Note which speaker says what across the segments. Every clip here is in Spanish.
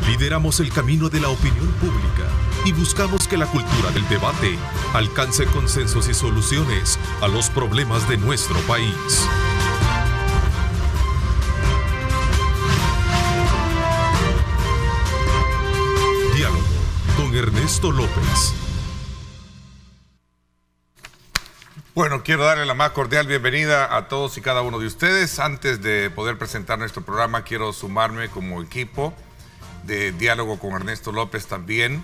Speaker 1: Lideramos el camino de la opinión pública y buscamos que la cultura del debate alcance consensos y soluciones a los problemas de nuestro país. Diálogo con Ernesto López.
Speaker 2: Bueno, quiero darle la más cordial bienvenida a todos y cada uno de ustedes. Antes de poder presentar nuestro programa, quiero sumarme como equipo de Diálogo con Ernesto López también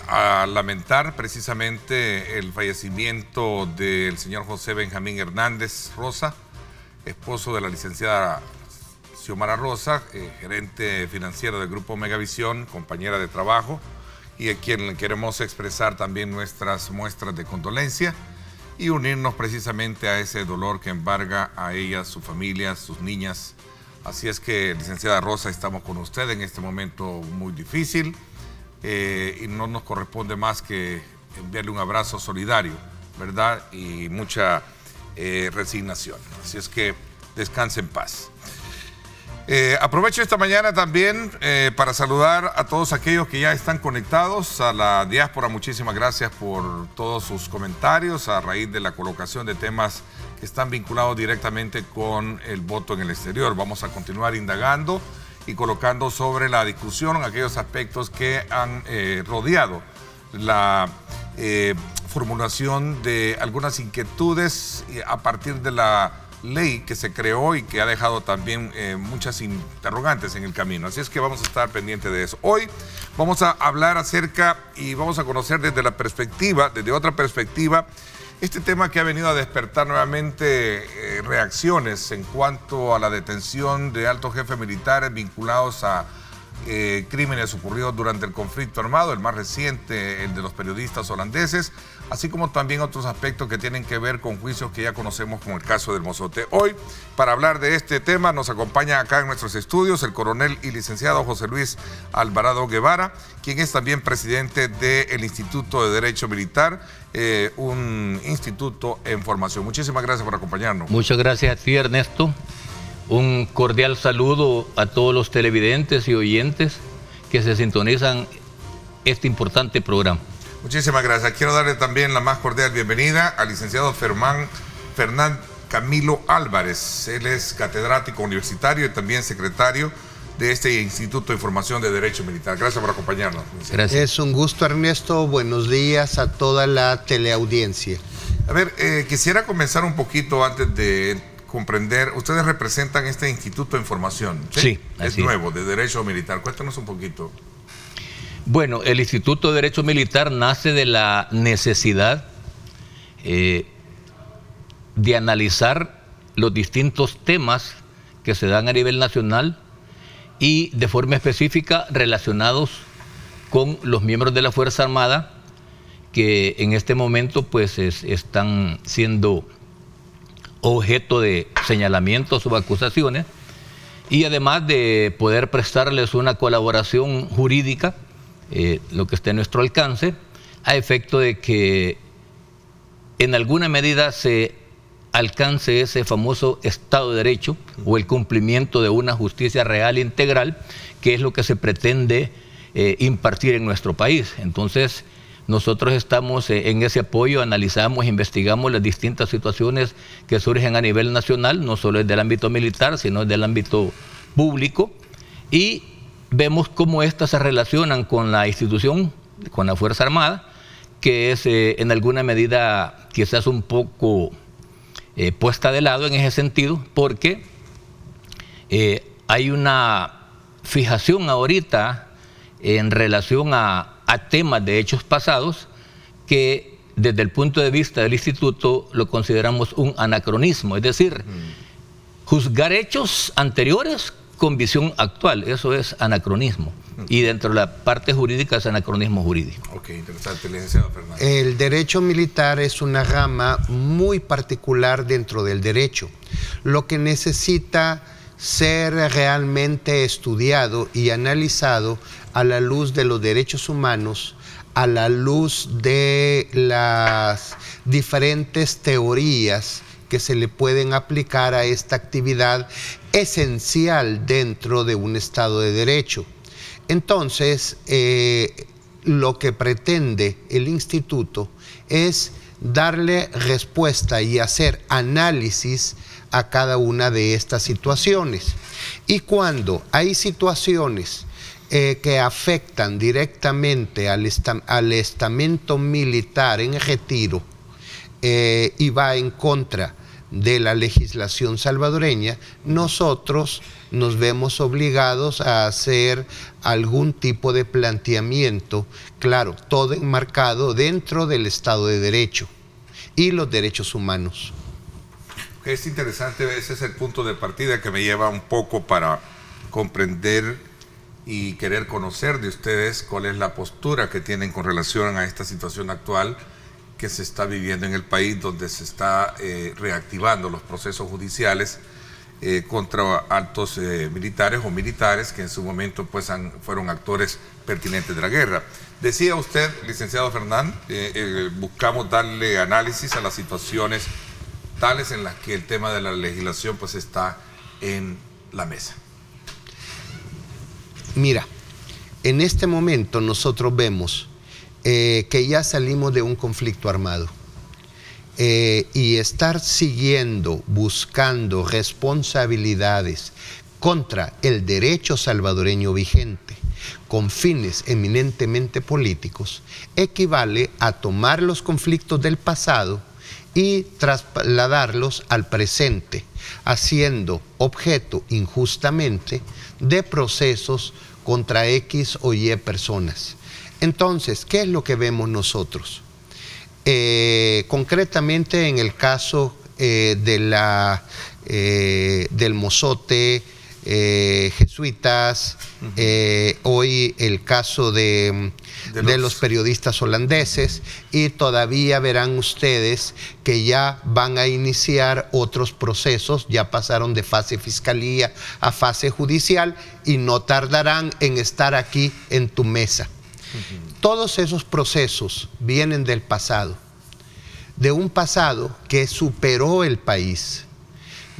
Speaker 2: a lamentar precisamente el fallecimiento del señor José Benjamín Hernández Rosa, esposo de la licenciada Xiomara Rosa, gerente financiero del Grupo Megavisión, compañera de trabajo, y a quien queremos expresar también nuestras muestras de condolencia y unirnos precisamente a ese dolor que embarga a ella, su familia, sus niñas. Así es que, licenciada Rosa, estamos con usted en este momento muy difícil y no nos corresponde más que enviarle un abrazo solidario, ¿verdad? Y mucha resignación. Así es que descanse en paz. Aprovecho esta mañana también para saludar a todos aquellos que ya están conectados, a la diáspora. Muchísimas gracias por todos sus comentarios a raíz de la colocación de temas que están vinculados directamente con el voto en el exterior. Vamos a continuar indagando y colocando sobre la discusión aquellos aspectos que han rodeado la formulación de algunas inquietudes a partir de la ley que se creó y que ha dejado también muchas interrogantes en el camino. Así es que vamos a estar pendientes de eso. Hoy vamos a hablar acerca y vamos a conocer desde otra perspectiva, este tema que ha venido a despertar nuevamente reacciones en cuanto a la detención de altos jefes militares vinculados a crímenes ocurridos durante el conflicto armado, el más reciente, el de los periodistas holandeses, así como también otros aspectos que tienen que ver con juicios que ya conocemos, como el caso del Mozote. Hoy, para hablar de este tema, nos acompaña acá en nuestros estudios el coronel y licenciado José Luis Alvarado Guevara, quien es también presidente del Instituto de Derecho Militar, un instituto en formación. Muchísimas gracias por acompañarnos.
Speaker 3: Muchas gracias a ti, Ernesto. Un cordial saludo a todos los televidentes y oyentes que se sintonizan este importante programa.
Speaker 2: Muchísimas gracias. Quiero darle también la más cordial bienvenida al licenciado Fernán Camilo Álvarez. Él es catedrático universitario y también secretario de este Instituto de Formación de Derecho Militar. Gracias por acompañarnos.
Speaker 4: Gracias. Es un gusto, Ernesto. Buenos días a toda la teleaudiencia.
Speaker 2: A ver, quisiera comenzar un poquito antes de comprender. Ustedes representan este Instituto de Formación, ¿sí?
Speaker 3: Sí,
Speaker 2: es nuevo, de Derecho Militar. Cuéntanos un poquito.
Speaker 3: Bueno, el Instituto de Derecho Militar nace de la necesidad de analizar los distintos temas que se dan a nivel nacional y de forma específica relacionados con los miembros de la Fuerza Armada que en este momento pues están siendo objeto de señalamientos o acusaciones, y además de poder prestarles una colaboración jurídica, lo que esté a nuestro alcance, a efecto de que en alguna medida se alcance ese famoso Estado de Derecho o el cumplimiento de una justicia real e integral, que es lo que se pretende impartir en nuestro país. Entonces, nosotros estamos en ese apoyo, analizamos, investigamos las distintas situaciones que surgen a nivel nacional, no solo del ámbito militar, sino del ámbito público, y vemos cómo éstas se relacionan con la institución, con la Fuerza Armada, que es en alguna medida quizás un poco puesta de lado en ese sentido, porque hay una fijación ahorita en relación a temas de hechos pasados que desde el punto de vista del instituto lo consideramos un anacronismo, es decir, juzgar hechos anteriores con visión actual, eso es anacronismo. Y dentro de la parte jurídica es anacronismo jurídico.
Speaker 2: Ok, interesante, licenciado Fernández.
Speaker 4: El derecho militar es una rama muy particular dentro del derecho, lo que necesita ser realmente estudiado y analizado a la luz de los derechos humanos, a la luz de las diferentes teorías que se le pueden aplicar a esta actividad esencial dentro de un Estado de Derecho. Entonces, lo que pretende el instituto es darle respuesta y hacer análisis a cada una de estas situaciones. Y cuando hay situaciones que afectan directamente al estamento militar en retiro y va en contra de la legislación salvadoreña, nosotros nos vemos obligados a hacer algún tipo de planteamiento, claro, todo enmarcado dentro del Estado de Derecho y los derechos humanos.
Speaker 2: Es interesante, ese es el punto de partida que me lleva un poco para comprender y querer conocer de ustedes cuál es la postura que tienen con relación a esta situación actual que se está viviendo en el país, donde se está reactivando los procesos judiciales contra altos militares o militares que en su momento pues fueron actores pertinentes de la guerra. Decía usted, licenciado Fernán, buscamos darle análisis a las situaciones tales en las que el tema de la legislación pues está en la mesa.
Speaker 4: Mira, en este momento nosotros vemos que ya salimos de un conflicto armado y estar siguiendo, buscando responsabilidades contra el derecho salvadoreño vigente con fines eminentemente políticos equivale a tomar los conflictos del pasado y trasladarlos al presente, haciendo objeto injustamente de procesos contra X o Y personas. Entonces, ¿qué es lo que vemos nosotros? Concretamente en el caso del mozote, jesuitas, hoy el caso de los periodistas holandeses, y todavía verán ustedes que ya van a iniciar otros procesos, ya pasaron de fase fiscalía a fase judicial y no tardarán en estar aquí en tu mesa. Todos esos procesos vienen del pasado, de un pasado que superó el país.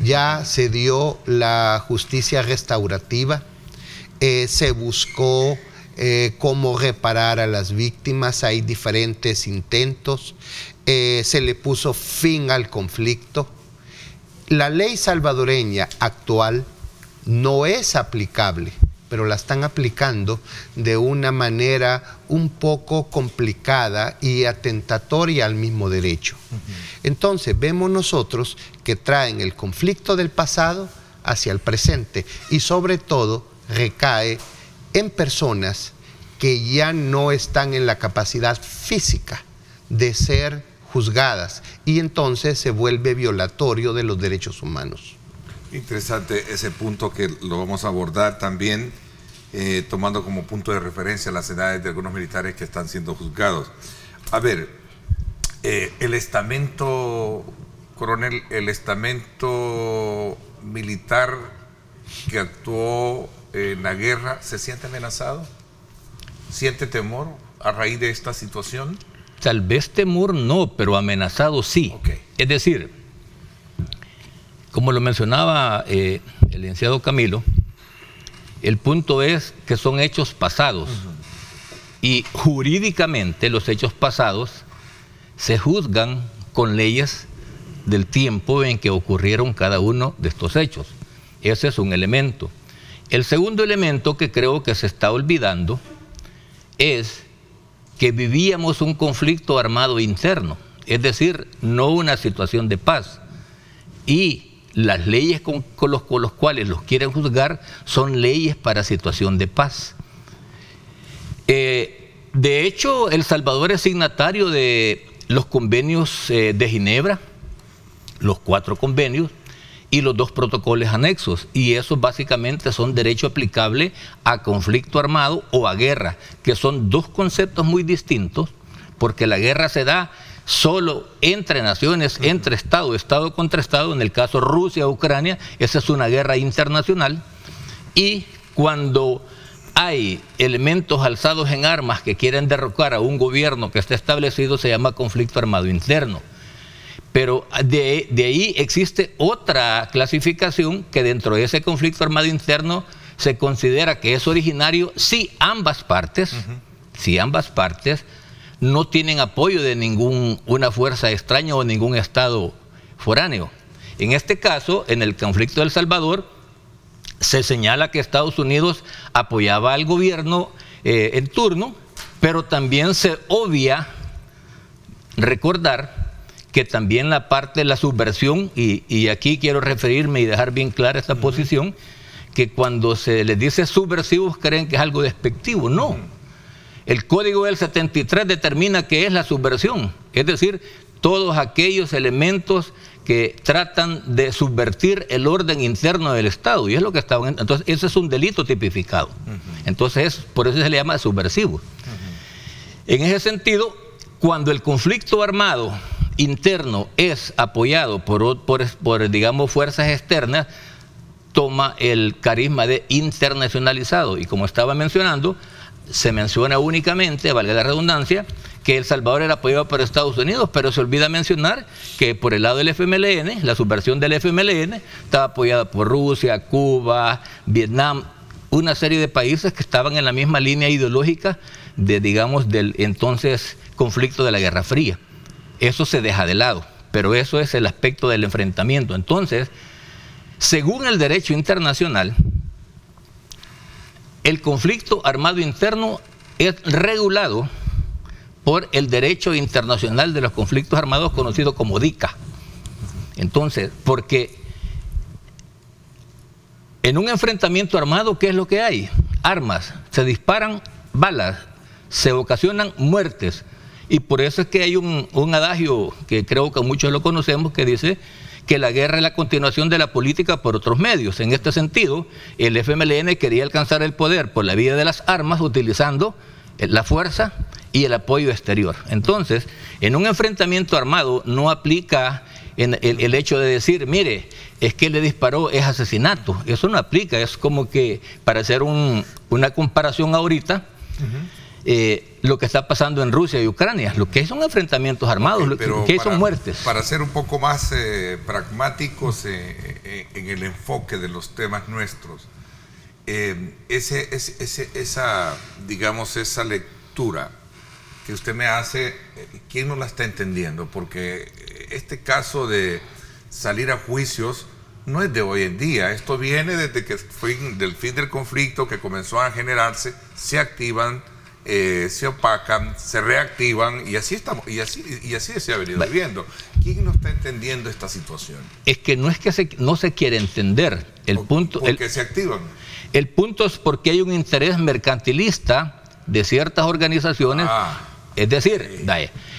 Speaker 4: Ya se dio la justicia restaurativa, se buscó cómo reparar a las víctimas, hay diferentes intentos, se le puso fin al conflicto. La ley salvadoreña actual no es aplicable, pero la están aplicando de una manera un poco complicada y atentatoria al mismo derecho. Entonces vemos nosotros que traen el conflicto del pasado hacia el presente y sobre todo recae en personas que ya no están en la capacidad física de ser juzgadas y entonces se vuelve violatorio de los derechos humanos.
Speaker 2: Interesante ese punto que lo vamos a abordar también, tomando como punto de referencia las edades de algunos militares que están siendo juzgados. A ver, el estamento, coronel, el estamento militar que actuó en la guerra, ¿se siente amenazado? ¿Siente temor a raíz de esta situación?
Speaker 3: Tal vez temor no, pero amenazado sí.
Speaker 2: Okay.
Speaker 3: Es decir, como lo mencionaba el licenciado Camilo, el punto es que son hechos pasados y jurídicamente los hechos pasados se juzgan con leyes del tiempo en que ocurrieron cada uno de estos hechos. Ese es un elemento. El segundo elemento que creo que se está olvidando es que vivíamos un conflicto armado interno, es decir, no una situación de paz. Y las leyes con los cuales los quieren juzgar son leyes para situación de paz. De hecho, El Salvador es signatario de los convenios de Ginebra, los 4 convenios y los 2 protocolos anexos, y esos básicamente son derecho aplicable a conflicto armado o a guerra, que son 2 conceptos muy distintos, porque la guerra se da solo entre naciones, entre Estado, Estado contra Estado. En el caso Rusia-Ucrania, esa es una guerra internacional, y cuando hay elementos alzados en armas que quieren derrocar a un gobierno que está establecido, se llama conflicto armado interno. Pero de ahí existe otra clasificación, que dentro de ese conflicto armado interno se considera que es originario si ambas partes, no tienen apoyo de ninguna fuerza extraña o ningún estado foráneo. En este caso, en el conflicto de El Salvador, se señala que Estados Unidos apoyaba al gobierno en turno, pero también se obvia recordar que también la parte de la subversión, y aquí quiero referirme y dejar bien clara esta posición, que cuando se les dice subversivos creen que es algo despectivo. No. El Código del 73 determina qué es la subversión, es decir, todos aquellos elementos que tratan de subvertir el orden interno del Estado, y es lo que estaban. Entonces, ese es un delito tipificado. Entonces, por eso se le llama subversivo. En ese sentido, cuando el conflicto armado interno es apoyado por digamos, fuerzas externas, toma el carisma de internacionalizado. Y como estaba mencionando, se menciona únicamente, valga la redundancia, que El Salvador era apoyado por Estados Unidos, pero se olvida mencionar que por el lado del FMLN, la subversión del FMLN, estaba apoyada por Rusia, Cuba, Vietnam, una serie de países que estaban en la misma línea ideológica de, digamos, del entonces conflicto de la Guerra Fría. Eso se deja de lado, pero eso es el aspecto del enfrentamiento. Entonces, según el derecho internacional, el conflicto armado interno es regulado por el derecho internacional de los conflictos armados, conocido como DICA. Entonces, porque en un enfrentamiento armado, ¿qué es lo que hay? Armas, se disparan balas, se ocasionan muertes. Y por eso es que hay un adagio que creo que muchos lo conocemos, que dice que la guerra es la continuación de la política por otros medios. En este sentido, el FMLN quería alcanzar el poder por la vía de las armas, utilizando la fuerza y el apoyo exterior. Entonces, en un enfrentamiento armado no aplica el hecho de decir, mire, es que le disparó, es asesinato. Eso no aplica. Es como que, para hacer una comparación ahorita, lo que está pasando en Rusia y Ucrania, lo que son enfrentamientos armados, lo que son muertes. Para ser un poco más pragmáticos en el enfoque de los temas nuestros,
Speaker 2: digamos, esa lectura que usted me hace, ¿quién no la está entendiendo? Porque este caso de salir a juicios no es de hoy en día. Esto viene desde que del fin del conflicto, que comenzó a generarse, se activan, se opacan, se reactivan, y así estamos, y así se ha venido viviendo. ¿Quién no está entendiendo esta situación?
Speaker 3: Es que no es que no se quiere entender.
Speaker 2: Porque se activan.
Speaker 3: El punto es porque hay un interés mercantilista de ciertas organizaciones. Es decir,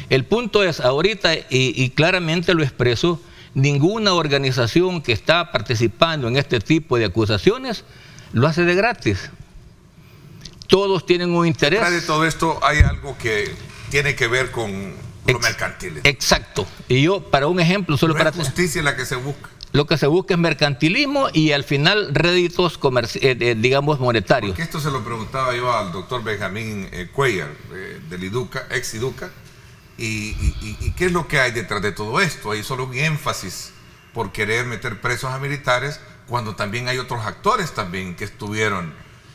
Speaker 3: el punto es ahorita, y claramente lo expreso, ninguna organización que está participando en este tipo de acusaciones lo hace de gratis. Todos tienen un interés.
Speaker 2: Detrás de todo esto hay algo que tiene que ver con lo mercantil.
Speaker 3: Exacto. Y yo, para un ejemplo, solo para...
Speaker 2: justicia la que se busca.
Speaker 3: Lo que se busca es mercantilismo y al final réditos digamos, monetarios.
Speaker 2: Porque esto se lo preguntaba yo al doctor Benjamín Cuellar, del IDUCA, ex IDUCA, y ¿qué es lo que hay detrás de todo esto? Hay solo un énfasis por querer meter presos a militares, cuando también hay otros actores también que estuvieron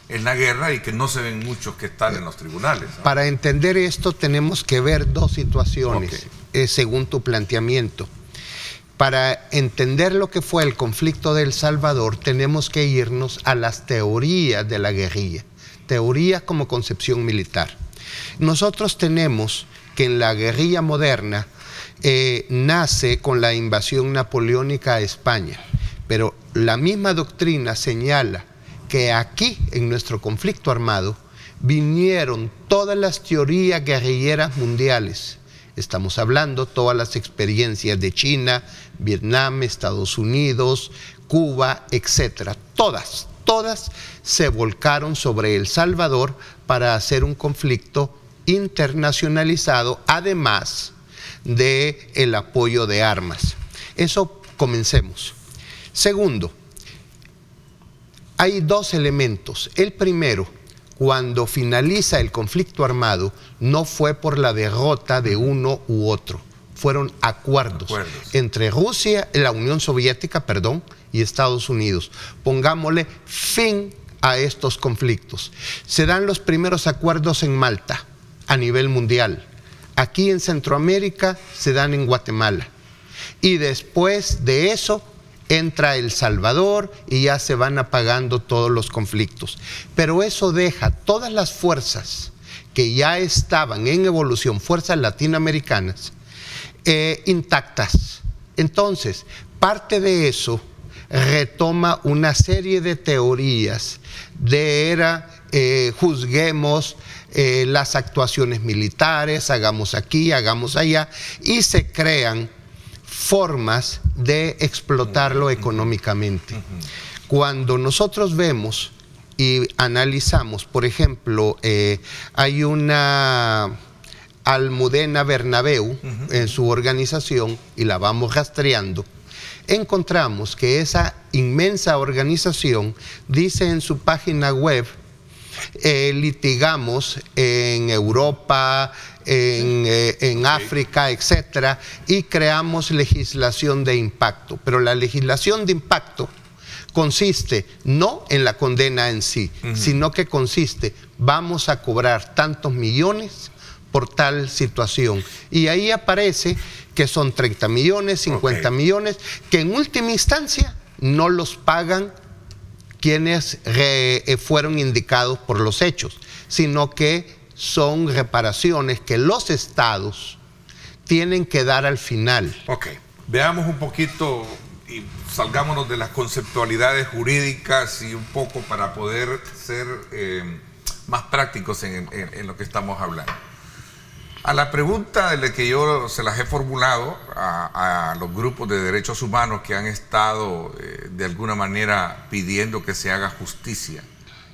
Speaker 2: en la guerra y que no se ven muchos que están en los tribunales, ¿no?
Speaker 4: Para entender esto tenemos que ver dos situaciones, según tu planteamiento. Para entender lo que fue el conflicto de El Salvador, tenemos que irnos a las teorías de la guerrilla, teorías como concepción militar. Nosotros tenemos que en la guerrilla moderna nace con la invasión napoleónica a España, pero la misma doctrina señala que aquí, en nuestro conflicto armado, vinieron todas las teorías guerrilleras mundiales. Estamos hablando todas las experiencias de China, Vietnam, Estados Unidos, Cuba, etcétera. Todas se volcaron sobre El Salvador para hacer un conflicto internacionalizado, además del apoyo de armas. Eso comencemos. Segundo, hay dos elementos. El primero, cuando finaliza el conflicto armado, no fue por la derrota de uno u otro, fueron acuerdos entre Rusia, la Unión Soviética, y Estados Unidos. Pongámosle fin a estos conflictos. Se dan los primeros acuerdos en Malta a nivel mundial. Aquí en Centroamérica se dan en Guatemala. Y después de eso entra El Salvador y ya se van apagando todos los conflictos. Pero eso deja todas las fuerzas que ya estaban en evolución, fuerzas latinoamericanas, intactas. Entonces, parte de eso retoma una serie de teorías juzguemos las actuaciones militares, hagamos aquí, hagamos allá, y se crean formas de explotarlo económicamente. Cuando nosotros vemos y analizamos, por ejemplo, hay una Almudena Bernabéu en su organización, y la vamos rastreando, encontramos que esa inmensa organización dice en su página web: litigamos en Europa, en África, etcétera, y creamos legislación de impacto. Pero la legislación de impacto consiste no en la condena en sí, sino que consiste, vamos a cobrar tantos millones por tal situación. Y ahí aparece que son 30 millones, 50 millones, que en última instancia no los pagan quienes fueron indicados por los hechos, sino que son reparaciones que los estados tienen que dar al final.
Speaker 2: Ok, veamos un poquito y salgámonos de las conceptualidades jurídicas y un poco para poder ser más prácticos en lo que estamos hablando. A la pregunta de la que yo se las he formulado a los grupos de derechos humanos que han estado de alguna manera pidiendo que se haga justicia,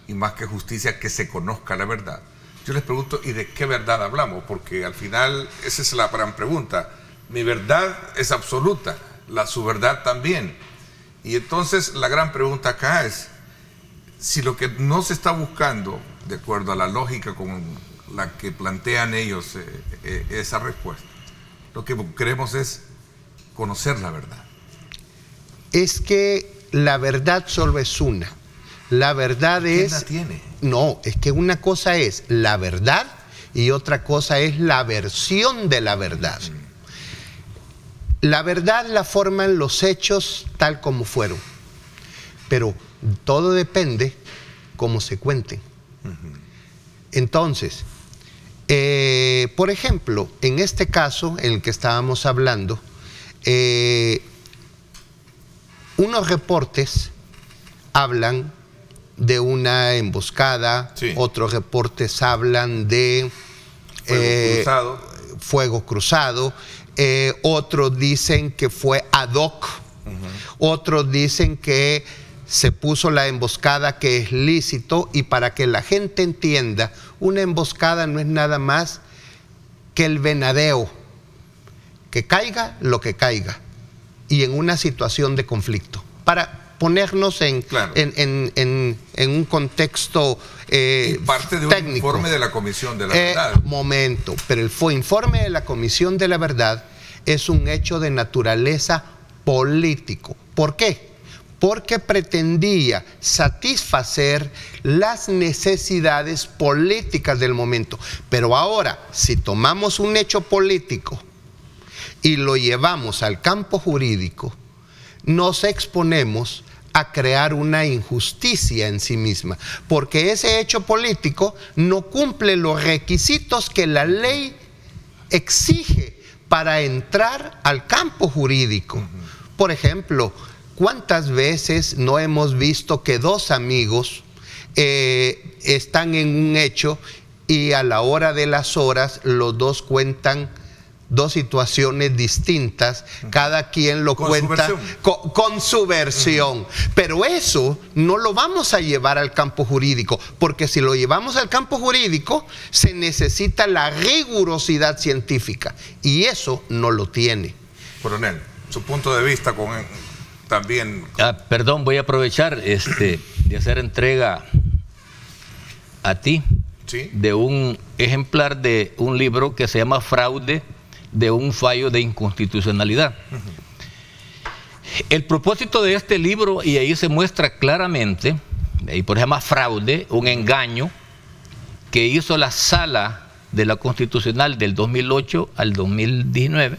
Speaker 2: y más que justicia, que se conozca la verdad, yo les pregunto: ¿y de qué verdad hablamos? Porque al final esa es la gran pregunta. Mi verdad es absoluta, su verdad también. Y entonces la gran pregunta acá es si lo que no se está buscando, de acuerdo a la lógica con la que plantean ellos esa respuesta, lo que queremos es conocer la verdad.
Speaker 4: Es que la verdad solo es una. La verdad es...
Speaker 2: ¿Quién la tiene?
Speaker 4: No, es que una cosa es la verdad y otra cosa es la versión de la verdad. La verdad la forman los hechos tal como fueron, pero todo depende cómo se cuenten. Entonces, por ejemplo, en este caso en el que estábamos hablando, unos reportes hablan de una emboscada, otros reportes hablan de fuego cruzado, otros dicen que fue ad hoc, otros dicen que se puso la emboscada, que es lícito. Y para que la gente entienda, una emboscada no es nada más que el venadeo, que caiga lo que caiga, y en una situación de conflicto, para ponernos en un contexto
Speaker 2: parte de un
Speaker 4: técnico.
Speaker 2: Informe de la Comisión de la Verdad.
Speaker 4: Momento, pero el informe de la Comisión de la Verdad es un hecho de naturaleza político. ¿Por qué? Porque pretendía satisfacer las necesidades políticas del momento. Pero ahora, si tomamos un hecho político y lo llevamos al campo jurídico, nos exponemos a crear una injusticia en sí misma, porque ese hecho político no cumple los requisitos que la ley exige para entrar al campo jurídico. Por ejemplo, ¿cuántas veces no hemos visto que dos amigos están en un hecho y a la hora de las horas los dos cuentan dos situaciones distintas, cada quien lo cuenta con su versión? Pero eso no lo vamos a llevar al campo jurídico, porque si lo llevamos al campo jurídico se necesita la rigurosidad científica, y eso no lo tiene.
Speaker 2: Coronel, su punto de vista también...
Speaker 3: Perdón, voy a aprovechar de hacer entrega a ti de un ejemplar de un libro que se llama Fraude de un fallo de inconstitucionalidad. El propósito de este libro, y ahí se muestra claramente, y por ejemplo fraude, un engaño que hizo la Sala de la Constitucional del 2008 al 2019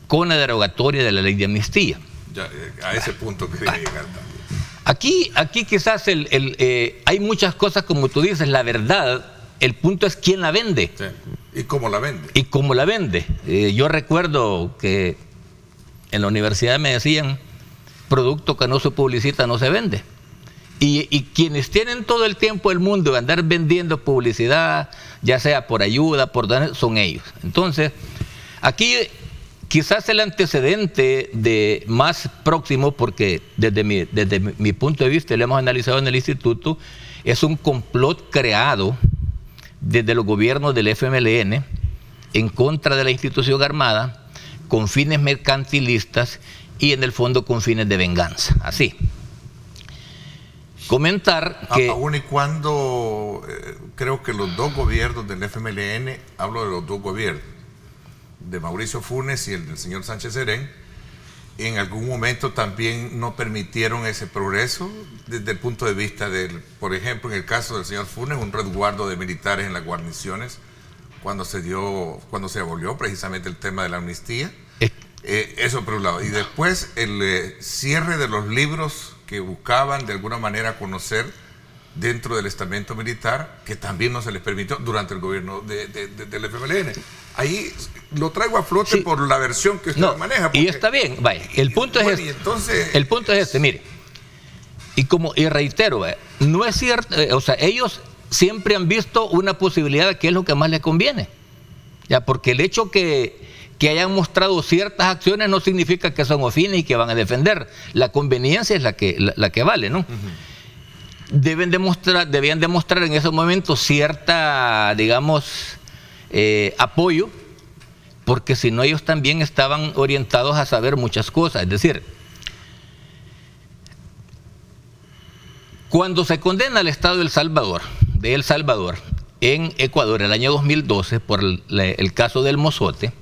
Speaker 3: con la derogatoria de la ley de amnistía.
Speaker 2: Ya, a ese punto quería llegar también.
Speaker 3: Aquí quizás hay muchas cosas, como tú dices, la verdad, el punto es quién la vende.
Speaker 2: Sí. ¿Y cómo la vende?
Speaker 3: Y cómo la vende. Yo recuerdo que en la universidad me decían, producto que no se publicita no se vende. Y quienes tienen todo el tiempo del mundo de andar vendiendo publicidad, ya sea por ayuda, son ellos. Entonces, aquí quizás el antecedente de más próximo, porque desde mi punto de vista, lo hemos analizado en el instituto, es un complot creado desde los gobiernos del FMLN en contra de la institución armada, con fines mercantilistas y en el fondo con fines de venganza. Así. Comentar que...
Speaker 2: Aún y cuando creo que los dos gobiernos del FMLN, hablo de los dos gobiernos, de Mauricio Funes y el del señor Sánchez Serén, en algún momento también no permitieron ese progreso desde el punto de vista del, por ejemplo, en el caso del señor Funes, un resguardo de militares en las guarniciones cuando se abolió precisamente el tema de la amnistía. Eso por un lado. Y después el cierre de los libros que buscaban de alguna manera conocer dentro del estamento militar, que también no se les permitió durante el gobierno del FMLN. Ahí lo traigo a flote, sí, por la versión que usted maneja. Porque, y
Speaker 3: está bien, vaya, el punto es este.
Speaker 2: Entonces,
Speaker 3: el punto es este, mire. Y reitero, no es cierto, o sea, ellos siempre han visto una posibilidad de que es lo que más les conviene. Ya, porque el hecho que hayan mostrado ciertas acciones no significa que son afines y que van a defender. La conveniencia es la que vale, ¿no? Debían demostrar en ese momento cierta, digamos, apoyo, porque si no ellos también estaban orientados a saber muchas cosas. Es decir, cuando se condena al Estado de El Salvador en Ecuador el año 2012 por el caso del Mozote,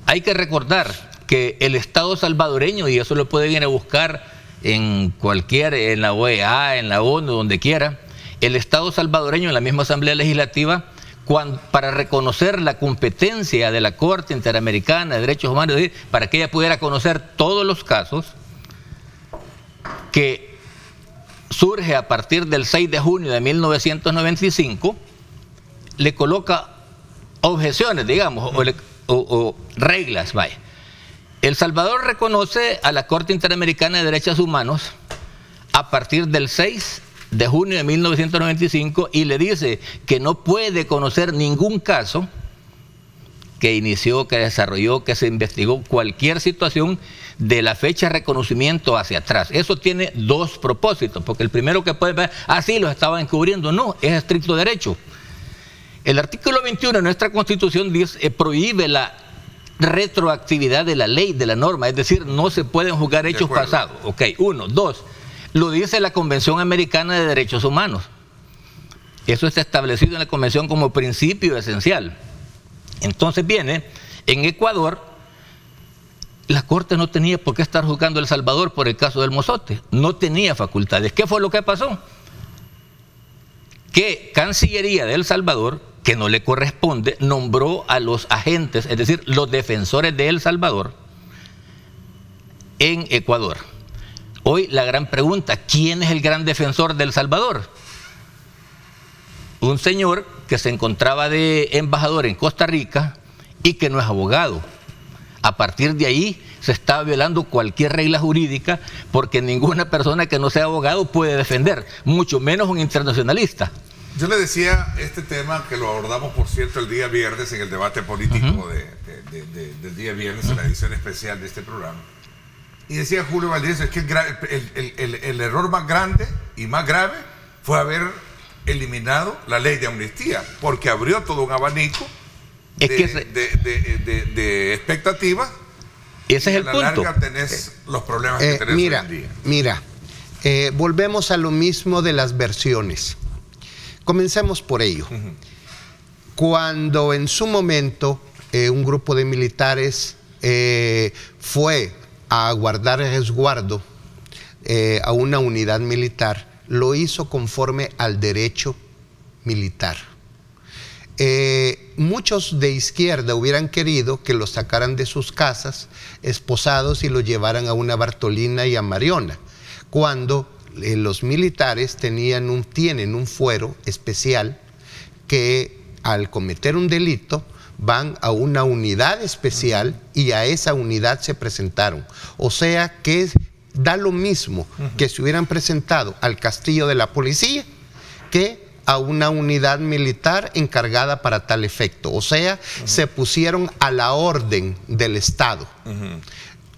Speaker 3: hay que recordar que el Estado salvadoreño, y eso lo pueden ir a buscar en la OEA, en la ONU, donde quiera, el Estado salvadoreño en la misma Asamblea Legislativa, para reconocer la competencia de la Corte Interamericana de Derechos Humanos, para que ella pudiera conocer todos los casos que surge a partir del 6 de junio de 1995, le coloca objeciones, digamos, o reglas, vaya. El Salvador reconoce a la Corte Interamericana de Derechos Humanos a partir del 6 de junio de 1995 y le dice que no puede conocer ningún caso que inició, que desarrolló, que se investigó, cualquier situación de la fecha de reconocimiento hacia atrás. Eso tiene dos propósitos, porque el primero que puede ver, sí, los estaban encubriendo, no, es estricto derecho. El artículo 21 de nuestra Constitución prohíbe la retroactividad de la ley, de la norma, es decir, no se pueden juzgar hechos pasados. Ok, uno. Dos, lo dice la Convención Americana de Derechos Humanos. Eso está establecido en la Convención como principio esencial. Entonces viene, en Ecuador, la Corte no tenía por qué estar juzgando a El Salvador por el caso del Mozote. No tenía facultades. ¿Qué fue lo que pasó? Que Cancillería de El Salvador, que no le corresponde, nombró a los agentes, es decir, los defensores de El Salvador en Ecuador. Hoy la gran pregunta, ¿quién es el gran defensor de El Salvador? Un señor que se encontraba de embajador en Costa Rica y que no es abogado. A partir de ahí se está violando cualquier regla jurídica, porque ninguna persona que no sea abogado puede defender, mucho menos un internacionalista.
Speaker 2: Yo le decía este tema, que lo abordamos, por cierto, el día viernes en el debate político del día viernes, en la edición especial de este programa. Y decía Julio Valdivieso, es que el error más grande y más grave fue haber eliminado la ley de amnistía, porque abrió todo un abanico de expectativas.
Speaker 3: Ese es el punto.
Speaker 2: A la larga tenés los problemas que tenés hoy en día.
Speaker 4: Mira, volvemos a lo mismo de las versiones. Comencemos por ello. Cuando en su momento un grupo de militares fue a guardar el resguardo a una unidad militar, lo hizo conforme al derecho militar. Muchos de izquierda hubieran querido que los sacaran de sus casas esposados y los llevaran a una Bartolina y a Mariona, cuando los militares tienen un fuero especial que al cometer un delito van a una unidad especial y a esa unidad se presentaron. O sea que da lo mismo que se hubieran presentado al castillo de la policía que a una unidad militar encargada para tal efecto. O sea, se pusieron a la orden del Estado.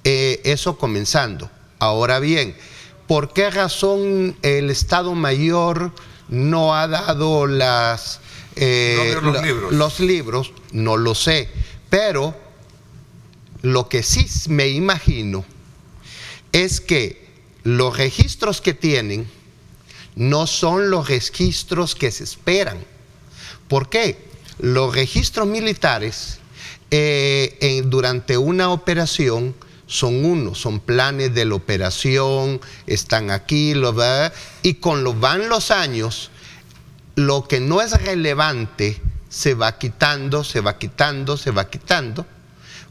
Speaker 4: Eso comenzando. Ahora bien, ¿por qué razón el Estado Mayor no ha dado los libros? No lo sé. Pero lo que sí me imagino es que los registros que tienen no son los registros que se esperan. ¿Por qué? Los registros militares durante una operación son planes de la operación, están aquí, y van los años, lo que no es relevante se va quitando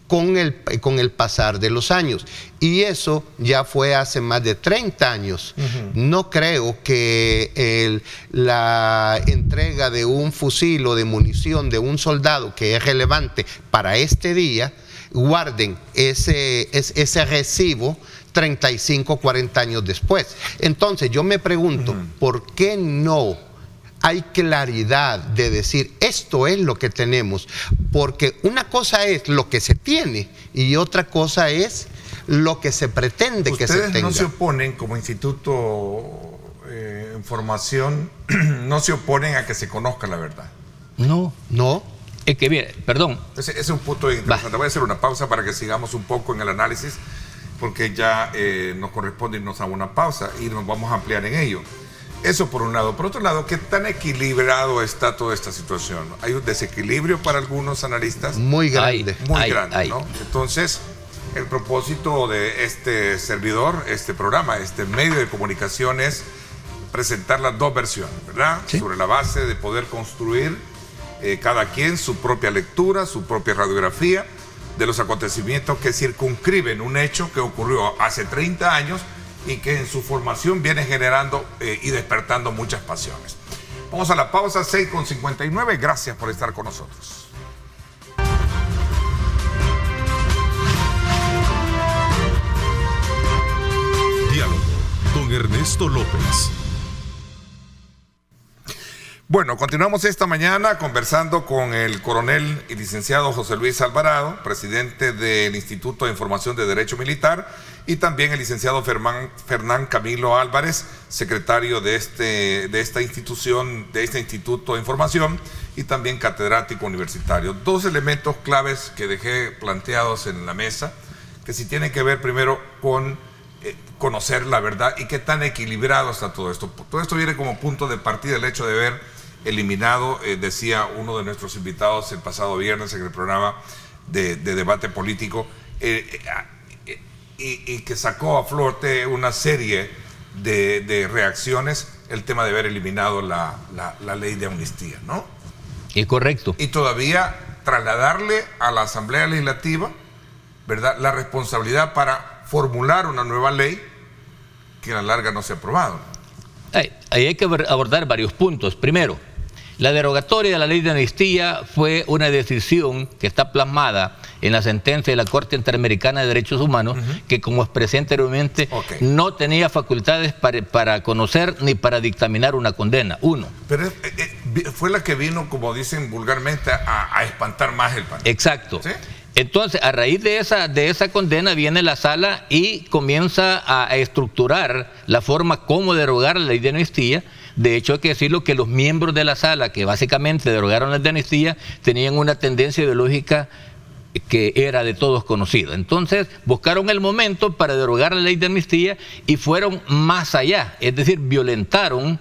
Speaker 4: con el pasar de los años. Y eso ya fue hace más de 30 años. No creo que la entrega de un fusil o de munición de un soldado que es relevante para este día, guarden ese recibo 35, 40 años después. Entonces yo me pregunto, ¿por qué no hay claridad de decir esto es lo que tenemos? Porque una cosa es lo que se tiene y otra cosa es lo que se pretende que se tenga.
Speaker 2: Ustedes no se oponen como Instituto en Formación, no se oponen a que se conozca la verdad.
Speaker 4: No.
Speaker 2: Es que bien, perdón. Ese es un punto interesante. Voy a hacer una pausa para que sigamos un poco en el análisis, porque ya nos corresponde irnos a una pausa y nos vamos a ampliar en ello. Eso por un lado. Por otro lado, ¿qué tan equilibrado está toda esta situación? Hay un desequilibrio para algunos analistas.
Speaker 4: Muy grande.
Speaker 2: Muy grande, ¿no? Entonces, el propósito de este servidor, este programa, este medio de comunicación es presentar las dos versiones, ¿verdad? ¿Sí? Sobre la base de poder construir cada quien su propia lectura, su propia radiografía de los acontecimientos que circunscriben un hecho que ocurrió hace 30 años y que en su formación viene generando y despertando muchas pasiones. Vamos a la pausa, 6:59. Gracias por estar con nosotros.
Speaker 1: Diálogo con Ernesto López.
Speaker 2: Bueno, continuamos esta mañana conversando con el coronel y licenciado José Luis Alvarado, presidente del Instituto de Información de Derecho Militar, y también el licenciado Fernán Camilo Álvarez, secretario de esta institución, de este Instituto de Información, y también catedrático universitario. Dos elementos claves que dejé planteados en la mesa, que sí tienen que ver primero con conocer la verdad y qué tan equilibrado está todo esto. Todo esto viene como punto de partida el hecho de ver eliminado, decía uno de nuestros invitados el pasado viernes en el programa de debate político, y que sacó a flote una serie de reacciones el tema de haber eliminado la ley de amnistía, ¿no?
Speaker 3: Es correcto.
Speaker 2: Y todavía trasladarle a la Asamblea Legislativa, ¿verdad?, la responsabilidad para formular una nueva ley que a la larga no se ha aprobado.
Speaker 3: Ahí hay que abordar varios puntos. Primero, la derogatoria de la ley de amnistía fue una decisión que está plasmada en la sentencia de la Corte Interamericana de Derechos Humanos, que como expresé anteriormente, no tenía facultades para conocer ni para dictaminar una condena.
Speaker 2: Pero fue la que vino, como dicen vulgarmente, a espantar más el panel.
Speaker 3: Exacto. ¿Sí? Entonces, a raíz de esa condena viene la sala y comienza a estructurar la forma como derogar la ley de amnistía. De hecho, hay que decirlo que los miembros de la sala que básicamente derogaron la ley de amnistía tenían una tendencia ideológica que era de todos conocida. Entonces, buscaron el momento para derogar la ley de amnistía y fueron más allá. Es decir, violentaron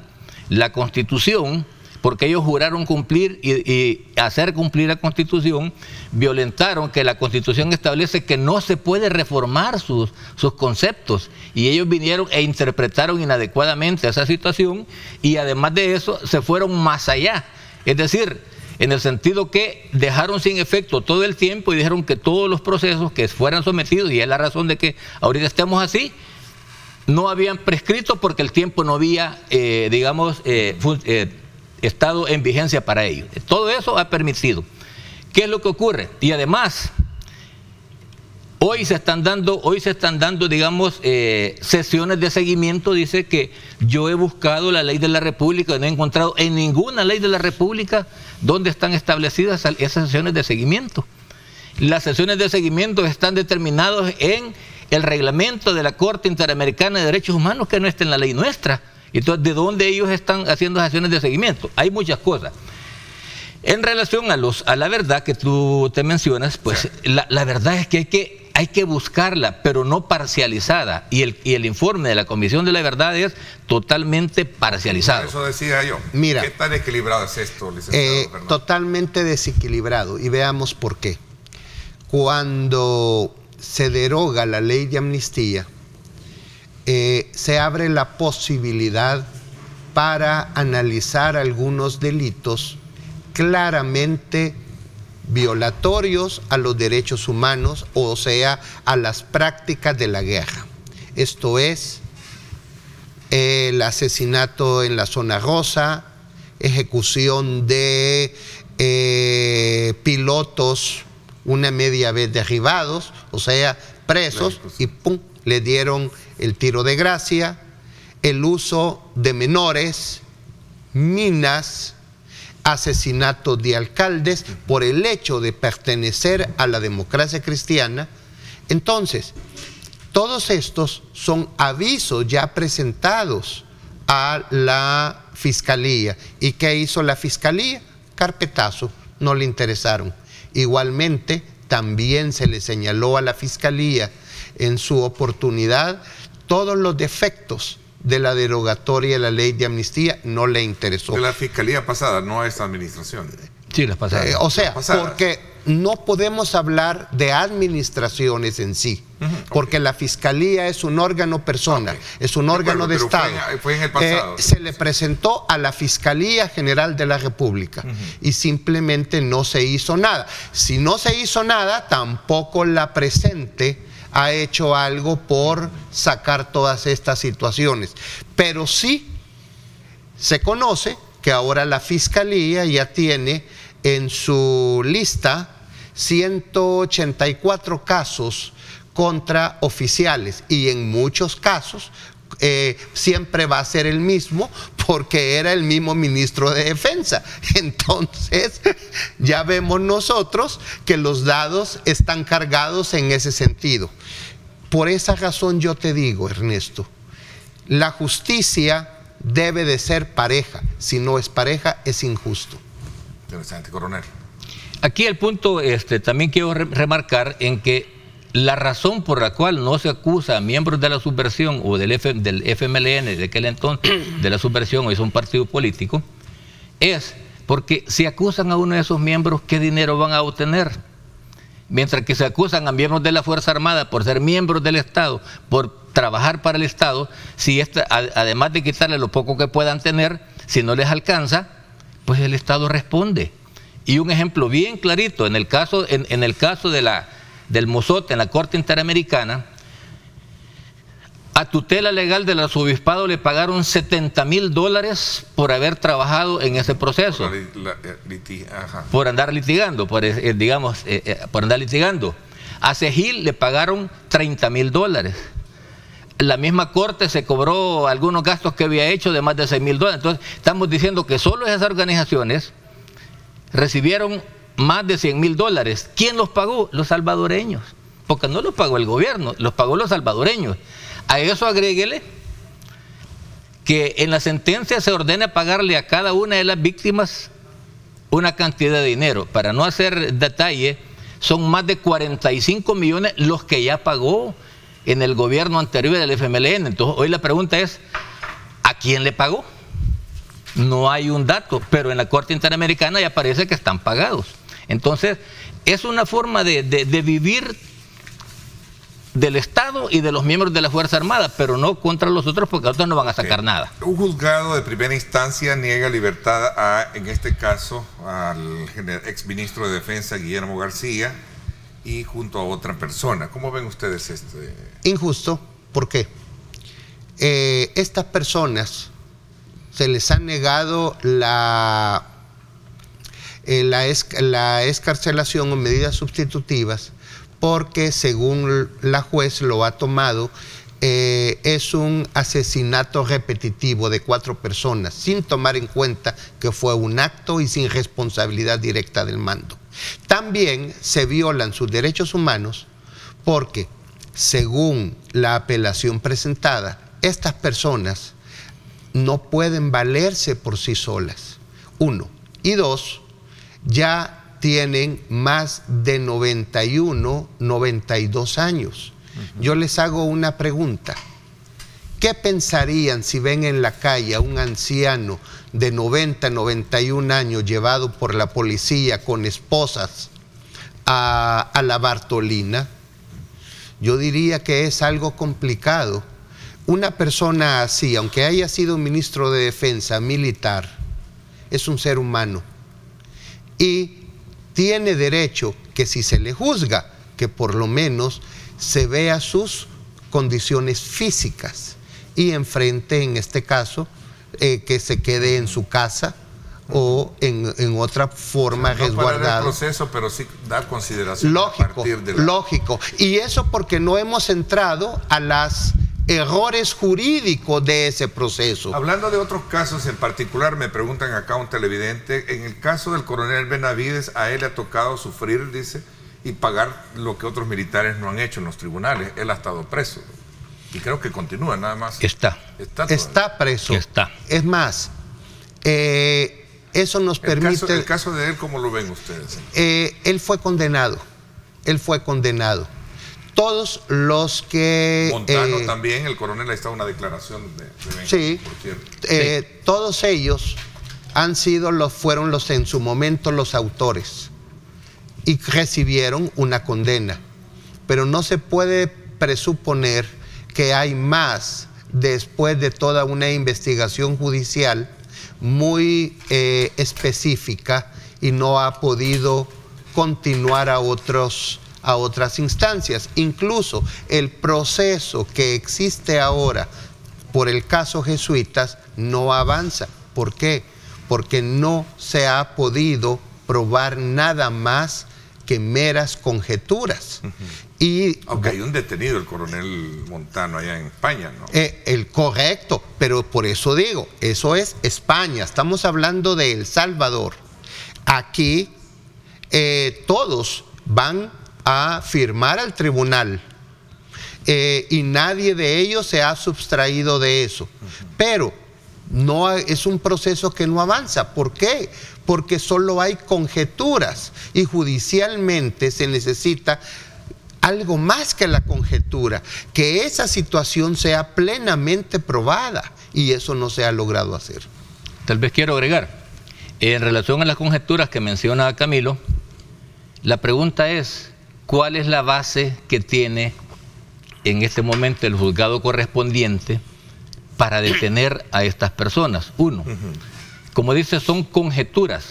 Speaker 3: la Constitución porque ellos juraron cumplir y hacer cumplir la Constitución, violentaron que la Constitución establece que no se puede reformar sus conceptos, y ellos vinieron e interpretaron inadecuadamente esa situación, y además de eso se fueron más allá, es decir, en el sentido que dejaron sin efecto todo el tiempo y dijeron que todos los procesos que fueran sometidos, y es la razón de que ahorita estemos así, no habían prescrito porque el tiempo no había, estado en vigencia para ello. Todo eso ha permitido. ¿Qué es lo que ocurre? Y además, hoy se están dando, digamos, sesiones de seguimiento. Dice que yo he buscado la ley de la República y no he encontrado en ninguna ley de la República donde están establecidas esas sesiones de seguimiento. Las sesiones de seguimiento están determinadas en el reglamento de la Corte Interamericana de Derechos Humanos, que no está en la ley nuestra. Entonces, ¿de dónde ellos están haciendo sesiones de seguimiento? Hay muchas cosas. En relación a la verdad que tú te mencionas, pues la verdad es que hay que buscarla, pero no parcializada. Y el informe de la Comisión de la Verdad es totalmente parcializado.
Speaker 2: Eso decía yo.
Speaker 4: Mira,
Speaker 2: ¿qué tan equilibrado es esto, licenciado Fernando?
Speaker 4: Totalmente desequilibrado, y veamos por qué. Cuando se deroga la ley de amnistía, se abre la posibilidad para analizar algunos delitos claramente violatorios a los derechos humanos, o sea, a las prácticas de la guerra. Esto es el asesinato en la zona rosa, ejecución de pilotos una media vez derribados, o sea, presos, y pum, le dieron el tiro de gracia, el uso de menores, minas, asesinatos de alcaldes por el hecho de pertenecer a la democracia cristiana. Entonces, todos estos son avisos ya presentados a la Fiscalía. ¿Y qué hizo la Fiscalía? Carpetazo, no le interesaron. Igualmente, también se le señaló a la Fiscalía en su oportunidad todos los defectos de la derogatoria de la ley de amnistía, no le interesó.
Speaker 2: De la Fiscalía pasada, no a esta administración.
Speaker 3: Sí, las pasadas.
Speaker 4: O sea, porque no podemos hablar de administraciones en sí, porque la Fiscalía es un órgano persona, es un órgano de Estado.
Speaker 2: Fue en el pasado.
Speaker 4: Se le presentó a la Fiscalía General de la República y simplemente no se hizo nada. Si no se hizo nada, tampoco la presente ha hecho algo por sacar todas estas situaciones. Pero sí se conoce que ahora la Fiscalía ya tiene en su lista 184 casos contra oficiales, y en muchos casos siempre va a ser el mismo, porque era el mismo ministro de Defensa. Entonces ya vemos nosotros que los dados están cargados en ese sentido. Por esa razón yo te digo, Ernesto, la justicia debe de ser pareja. Si no es pareja, es injusto.
Speaker 2: Interesante, coronel.
Speaker 3: Aquí el punto, también quiero remarcar en que la razón por la cual no se acusa a miembros de la subversión o del FMLN de aquel entonces, de la subversión, hoy es un partido político, es porque si acusan a uno de esos miembros, ¿qué dinero van a obtener? Mientras que se acusan a miembros de la Fuerza Armada por ser miembros del Estado, por trabajar para el Estado, si además de quitarle lo poco que puedan tener, si no les alcanza, pues el Estado responde. Y un ejemplo bien clarito, en el caso del Mozote en la Corte Interamericana, a tutela legal del arzobispado le pagaron $70,000 por haber trabajado en ese proceso. Por andar litigando, por andar litigando. A Segil le pagaron $30,000. La misma corte se cobró algunos gastos que había hecho de más de $6,000. Entonces, estamos diciendo que solo esas organizaciones recibieron más de $100,000. ¿Quién los pagó? Los salvadoreños. Porque no los pagó el gobierno, los pagó los salvadoreños. A eso agréguele que en la sentencia se ordena pagarle a cada una de las víctimas una cantidad de dinero. Para no hacer detalle, son más de 45 millones los que ya pagó en el gobierno anterior del FMLN. Entonces, hoy la pregunta es, ¿a quién le pagó? no hay un dato, pero en la Corte Interamericana ya parece que están pagados. Entonces, es una forma de vivir del Estado y de los miembros de la Fuerza Armada, pero no contra los otros, porque otros no van a sacar nada.
Speaker 2: Un juzgado de primera instancia niega libertad en este caso, al exministro de Defensa, Guillermo García, y junto a otra persona. ¿Cómo ven ustedes esto?
Speaker 4: Injusto. ¿Por qué? Estas personas se les ha negado la excarcelación o medidas sustitutivas porque, según la juez lo ha tomado, es un asesinato repetitivo de 4 personas, sin tomar en cuenta que fue un acto y sin responsabilidad directa del mando. También se violan sus derechos humanos porque, según la apelación presentada, estas personas no pueden valerse por sí solas, 1. Y 2, ya tienen más de 91, 92 años. Yo les hago una pregunta. ¿Qué pensarían si ven en la calle a un anciano de 90, 91 años llevado por la policía con esposas a la Bartolina? Yo diría que es algo complicado. Una persona así, aunque haya sido ministro de Defensa militar, es un ser humano y tiene derecho que, si se le juzga, que por lo menos se vea sus condiciones físicas y enfrente, en este caso, que se quede en su casa o en otra forma resguardada. No para el
Speaker 2: proceso, pero sí dar consideración.
Speaker 4: Lógico,
Speaker 2: a partir de
Speaker 4: lógico. Y eso porque no hemos entrado a los errores jurídicos de ese proceso.
Speaker 2: Hablando de otros casos en particular, me preguntan acá un televidente, en el caso del coronel Benavides, a él le ha tocado sufrir, dice, y pagar lo que otros militares no han hecho en los tribunales. Él ha estado preso y creo que continúa, nada más.
Speaker 4: Está preso.
Speaker 3: Está.
Speaker 4: Es más, eso nos permite...
Speaker 2: El caso de él, ¿cómo lo ven ustedes?
Speaker 4: Él fue condenado. Todos los que...
Speaker 2: Montano también, el coronel, ha estado una declaración de
Speaker 4: sí, por cierto. Todos ellos fueron en su momento los autores y recibieron una condena, pero no se puede presuponer que hay más después de toda una investigación judicial muy específica y no ha podido continuar a otras instancias. Incluso el proceso que existe ahora por el caso Jesuitas no avanza. ¿Por qué? Porque no se ha podido probar nada más que meras conjeturas.
Speaker 2: Aunque hay un detenido, el coronel Montano, allá en España, ¿no?
Speaker 4: Correcto, pero por eso digo, eso es España, estamos hablando de El Salvador. Aquí todos van a firmar al tribunal y nadie de ellos se ha sustraído de eso. Pero no es un proceso que no avanza. ¿Por qué? Porque solo hay conjeturas y judicialmente se necesita algo más que la conjetura, que esa situación sea plenamente probada, y eso no se ha logrado hacer.
Speaker 3: Tal vez quiero agregar, en relación a las conjeturas que menciona Camilo, la pregunta es, ¿cuál es la base que tiene en este momento el juzgado correspondiente para detener a estas personas? Uno, como dice, son conjeturas.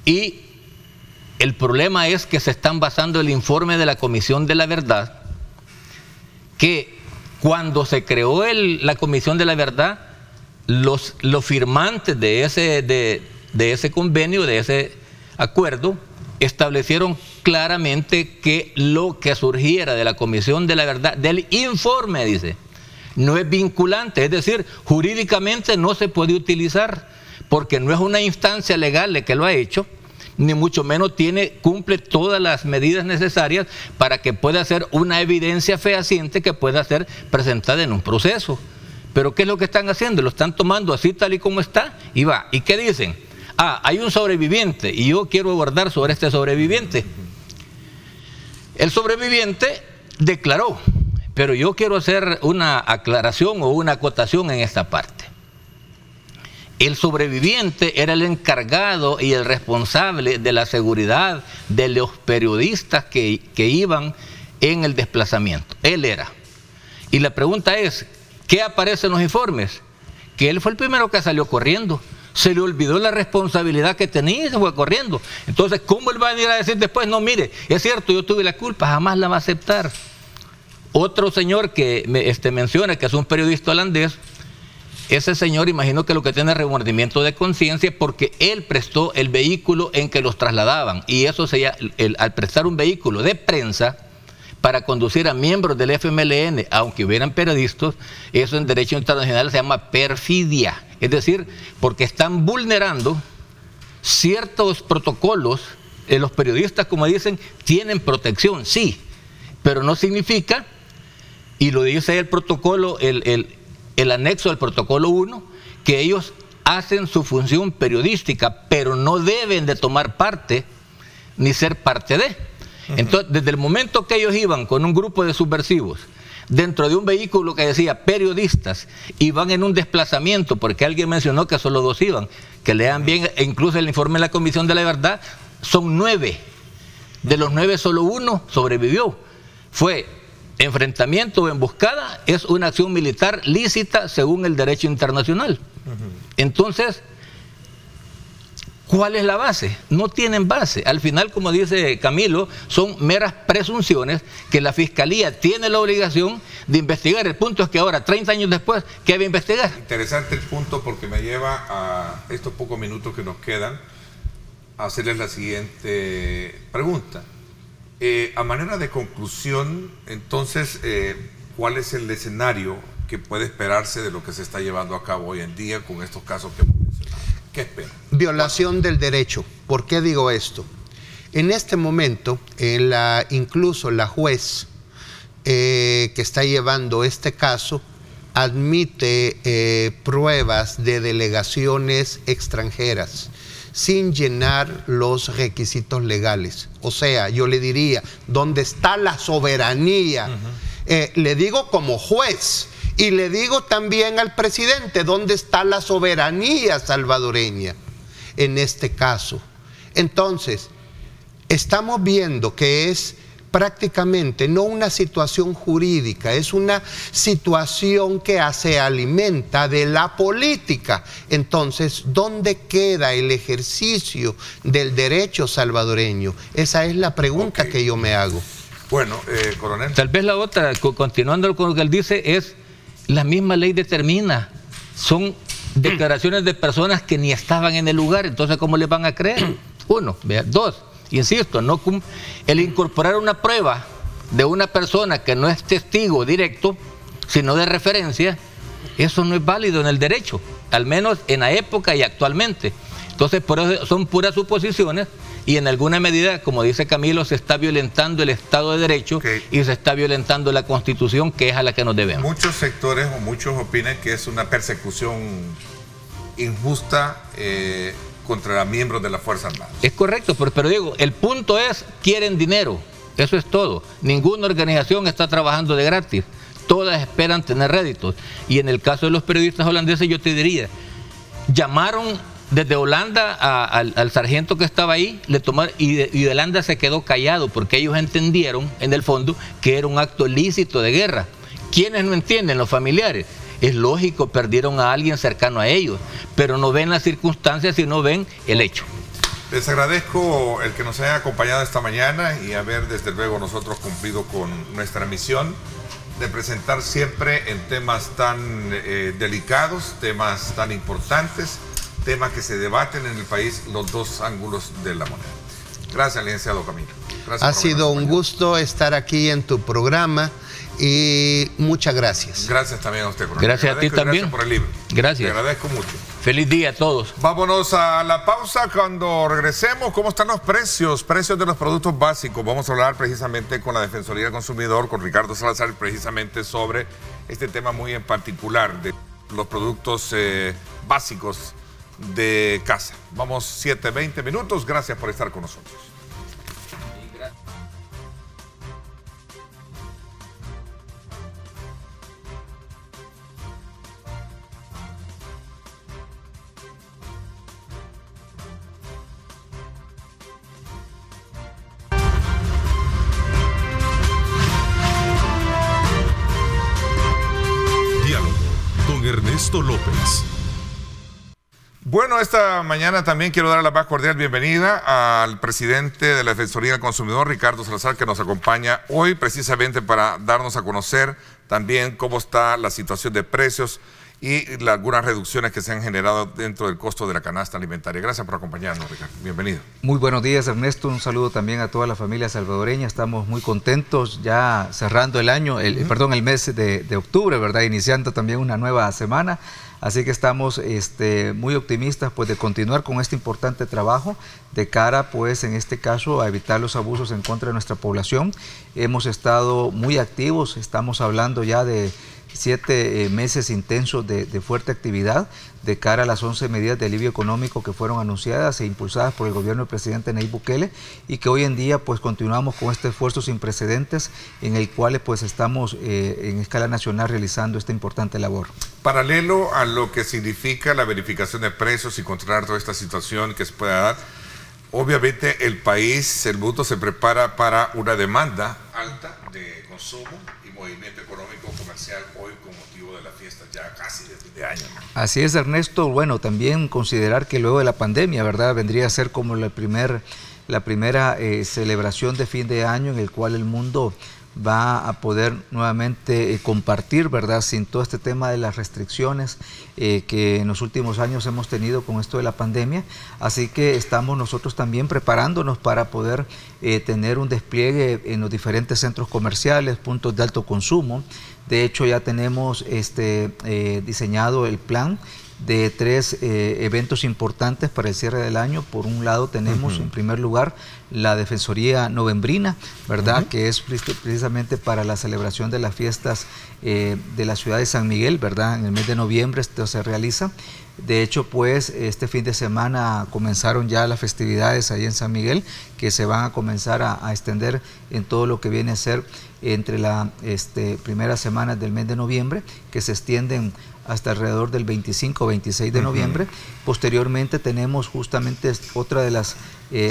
Speaker 3: Y el problema es que se están basando el informe de la Comisión de la Verdad, que cuando se creó la Comisión de la Verdad, los firmantes de ese convenio, de ese acuerdo, establecieron claramente que lo que surgiera de la Comisión de la Verdad, del informe, dice, no es vinculante, es decir, jurídicamente no se puede utilizar, porque no es una instancia legal la que lo ha hecho, ni mucho menos cumple todas las medidas necesarias para que pueda ser una evidencia fehaciente que pueda ser presentada en un proceso. Pero ¿qué es lo que están haciendo? Lo están tomando así tal y como está y va. ¿Y qué dicen? Hay un sobreviviente y yo quiero abordar sobre este sobreviviente. El sobreviviente declaró, pero yo quiero hacer una aclaración o una acotación en esta parte. el sobreviviente era el encargado y el responsable de la seguridad de los periodistas que iban en el desplazamiento. Él era. Y la pregunta es, ¿qué aparece en los informes? Que él fue el primero que salió corriendo. Se le olvidó la responsabilidad que tenía y se fue corriendo. Entonces, ¿cómo él va a venir a decir después? No, mire, es cierto, yo tuve la culpa, jamás la va a aceptar. Otro señor que menciona que es un periodista holandés, ese señor imagino que lo que tiene es remordimiento de conciencia porque él prestó el vehículo en que los trasladaban. Y eso al prestar un vehículo de prensa para conducir a miembros del FMLN, aunque hubieran periodistas, eso en derecho internacional se llama perfidia. Es decir, porque están vulnerando ciertos protocolos. Los periodistas, como dicen, tienen protección, sí, pero no significa, y lo dice el protocolo, el anexo al protocolo 1, que ellos hacen su función periodística, pero no deben de tomar parte ni ser parte de. Entonces, desde el momento que ellos iban con un grupo de subversivos dentro de un vehículo que decía periodistas y van en un desplazamiento, porque alguien mencionó que solo 2 iban, que lean bien, e incluso el informe de la Comisión de la Verdad, son 9. De los 9 solo 1 sobrevivió. Fue enfrentamiento o emboscada, es una acción militar lícita según el derecho internacional. Entonces, ¿cuál es la base? No tienen base. Al final, como dice Camilo, son meras presunciones que la Fiscalía tiene la obligación de investigar. El punto es que ahora, 30 años después, ¿qué va a investigar?
Speaker 2: Interesante el punto porque me lleva a estos pocos minutos que nos quedan a hacerles la siguiente pregunta. A manera de conclusión, entonces, ¿cuál es el escenario que puede esperarse de lo que se está llevando a cabo hoy en día con estos casos que hemos mencionado? ¿Qué espera?
Speaker 4: Violación del derecho. ¿Por qué digo esto? En este momento, incluso la juez que está llevando este caso admite pruebas de delegaciones extranjeras sin llenar los requisitos legales. O sea, yo le diría, ¿dónde está la soberanía? Le digo como juez. Y le digo también al presidente, ¿dónde está la soberanía salvadoreña en este caso? Entonces, estamos viendo que es prácticamente no una situación jurídica, es una situación que se alimenta de la política. Entonces, ¿dónde queda el ejercicio del derecho salvadoreño? Esa es la pregunta que yo me hago.
Speaker 2: Bueno, coronel.
Speaker 3: Tal vez la otra, continuando con lo que él dice, es la misma ley determina. Son declaraciones de personas que ni estaban en el lugar, entonces ¿cómo les van a creer? 1, 2, insisto, el incorporar una prueba de una persona que no es testigo directo, sino de referencia, eso no es válido en el derecho, al menos en la época y actualmente. Entonces, por eso son puras suposiciones y en alguna medida, como dice Camilo, se está violentando el Estado de Derecho y se está violentando la Constitución, que es a la que nos debemos.
Speaker 2: Muchos sectores o muchos opinan que es una persecución injusta contra miembros de la Fuerza Armada.
Speaker 3: Es correcto, pero digo, el punto es, quieren dinero, eso es todo. Ninguna organización está trabajando de gratis, todas esperan tener réditos. Y en el caso de los periodistas holandeses, yo te diría, llamaron desde Holanda al sargento que estaba ahí, le tomaron, y de Holanda se quedó callado porque ellos entendieron, en el fondo, que era un acto lícito de guerra. ¿Quiénes no entienden? Los familiares. Es lógico, perdieron a alguien cercano a ellos, pero no ven las circunstancias, sino ven el hecho.
Speaker 2: Les agradezco el que nos haya acompañado esta mañana y haber, desde luego, nosotros cumplido con nuestra misión de presentar siempre en temas tan delicados, temas tan importantes, temas que se debaten en el país, los dos ángulos de la moneda. Gracias, licenciado Camilo. Gracias.
Speaker 4: Ha sido un gusto estar aquí en tu programa y muchas gracias.
Speaker 2: Gracias también a usted, coronel.
Speaker 3: Gracias a ti también.
Speaker 2: Gracias por el libro.
Speaker 3: Gracias.
Speaker 2: Te agradezco mucho.
Speaker 3: Feliz día a todos.
Speaker 2: Vámonos a la pausa. Cuando regresemos, ¿cómo están los precios? Precios de los productos básicos. Vamos a hablar precisamente con la Defensoría del Consumidor, con Ricardo Salazar, precisamente sobre este tema muy en particular de los productos básicos de casa. Vamos 7:20 minutos. Gracias por estar con nosotros.
Speaker 1: Ernesto López.
Speaker 2: Bueno, esta mañana también quiero dar la más cordial bienvenida al presidente de la Defensoría del Consumidor, Ricardo Salazar, que nos acompaña hoy precisamente para darnos a conocer también cómo está la situación de precios y algunas reducciones que se han generado dentro del costo de la canasta alimentaria. Gracias por acompañarnos, Ricardo. Bienvenido.
Speaker 5: Muy buenos días, Ernesto. Un saludo también a toda la familia salvadoreña. Estamos muy contentos ya cerrando el año, el mes de octubre, ¿verdad? Iniciando también una nueva semana. Así que estamos muy optimistas pues de continuar con este importante trabajo de cara pues en este caso a evitar los abusos en contra de nuestra población. Hemos estado muy activos, estamos hablando ya de 7 meses intensos de fuerte actividad de cara a las 11 medidas de alivio económico que fueron anunciadas e impulsadas por el gobierno del presidente Nayib Bukele, y que hoy en día pues continuamos con este esfuerzo sin precedentes en el cual pues estamos en escala nacional realizando esta importante labor.
Speaker 2: Paralelo a lo que significa la verificación de precios y controlar toda esta situación que se pueda dar, obviamente el país, el mundo se prepara para una demanda alta de consumo y movimiento económico comercial hoy con motivo de la fiesta ya casi de fin de año, ¿no?
Speaker 5: Así es, Ernesto. Bueno, también considerar que luego de la pandemia, ¿verdad? Vendría a ser como la primera celebración de fin de año en el cual el mundo va a poder nuevamente compartir, ¿verdad? Sin todo este tema de las restricciones que en los últimos años hemos tenido con esto de la pandemia. Así que estamos nosotros también preparándonos para poder tener un despliegue en los diferentes centros comerciales, puntos de alto consumo. De hecho, ya tenemos diseñado el plan de 3 eventos importantes para el cierre del año. Por un lado tenemos en primer lugar la Defensoría Novembrina, ¿verdad? Que es precisamente para la celebración de las fiestas de la ciudad de San Miguel, ¿verdad? En el mes de noviembre esto se realiza. De hecho, pues, este fin de semana comenzaron ya las festividades ahí en San Miguel, que se van a comenzar a extender en todo lo que viene a ser entre las primeras semanas del mes de noviembre, que se extienden hasta alrededor del 25 o 26 de noviembre. Posteriormente tenemos justamente otra de las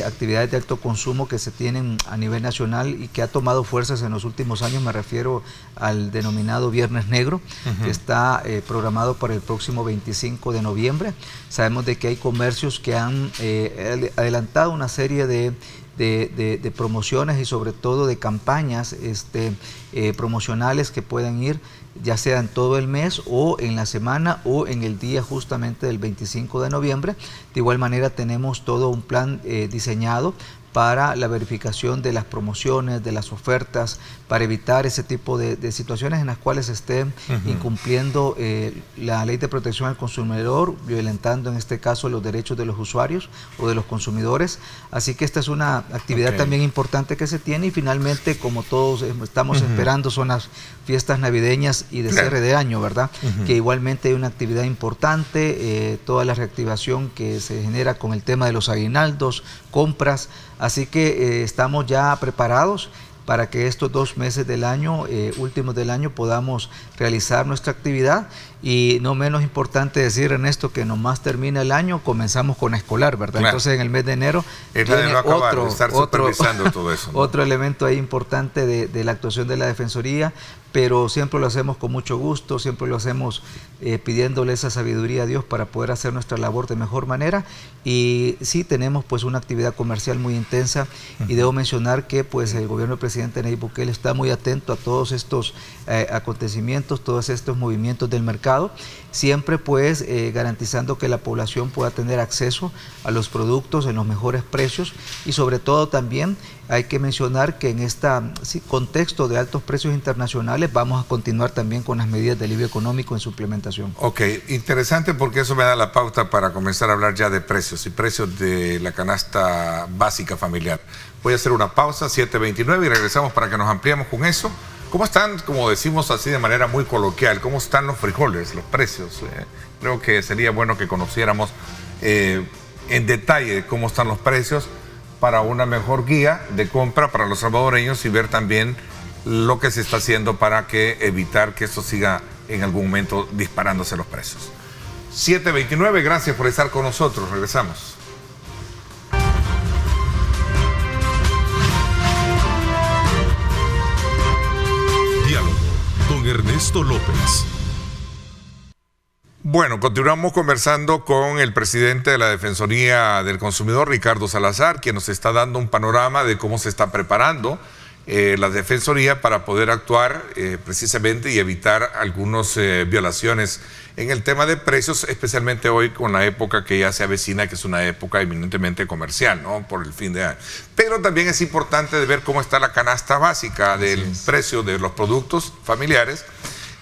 Speaker 5: actividades de alto consumo que se tienen a nivel nacional y que ha tomado fuerzas en los últimos años. Me refiero al denominado Viernes Negro, que está programado para el próximo 25 de noviembre. Sabemos de que hay comercios que han adelantado una serie de promociones y sobre todo de campañas promocionales que puedan ir ya sea en todo el mes o en la semana o en el día justamente del 25 de noviembre. De igual manera tenemos todo un plan diseñado para la verificación de las promociones, de las ofertas, para evitar ese tipo de situaciones en las cuales se esté incumpliendo la ley de protección al consumidor, violentando en este caso los derechos de los usuarios o de los consumidores. Así que esta es una actividad también importante que se tiene, y finalmente, como todos estamos esperando, son las fiestas navideñas y de cierre de año, ¿verdad? Que igualmente hay una actividad importante, toda la reactivación que se genera con el tema de los aguinaldos, compras. Así que estamos ya preparados para que estos 2 meses del año, últimos del año, podamos realizar nuestra actividad. Y no menos importante decir, Ernesto, que nomás termina el año, comenzamos con escolar, ¿verdad? Entonces en el mes de enero viene otro elemento ahí importante de la actuación de la Defensoría, pero siempre lo hacemos con mucho gusto, siempre lo hacemos pidiéndole esa sabiduría a Dios para poder hacer nuestra labor de mejor manera. Y sí tenemos pues una actividad comercial muy intensa, y debo mencionar que pues el gobierno del presidente Nayib Bukele está muy atento a todos estos acontecimientos, todos estos movimientos del mercado, siempre pues garantizando que la población pueda tener acceso a los productos en los mejores precios. Y sobre todo también hay que mencionar que en este contexto de altos precios internacionales vamos a continuar también con las medidas de alivio económico en su implementación.
Speaker 2: Ok, interesante, porque eso me da la pauta para comenzar a hablar ya de precios y precios de la canasta básica familiar. Voy a hacer una pausa, 7:29, y regresamos para que nos ampliemos con eso. ¿Cómo están, como decimos así de manera muy coloquial, cómo están los frijoles, los precios? Creo que sería bueno que conociéramos en detalle cómo están los precios para una mejor guía de compra para los salvadoreños, y ver también lo que se está haciendo para evitar que esto siga en algún momento disparándose los precios. 7:29, gracias por estar con nosotros. Regresamos.
Speaker 1: Diálogo con Ernesto López.
Speaker 2: Bueno, continuamos conversando con el presidente de la Defensoría del Consumidor, Ricardo Salazar, quien nos está dando un panorama de cómo se está preparando la Defensoría para poder actuar precisamente y evitar algunas violaciones en el tema de precios, especialmente hoy con la época que ya se avecina, que es una época eminentemente comercial, ¿no? Por el fin de año. Pero también es importante de ver cómo está la canasta básica del precio de los productos familiares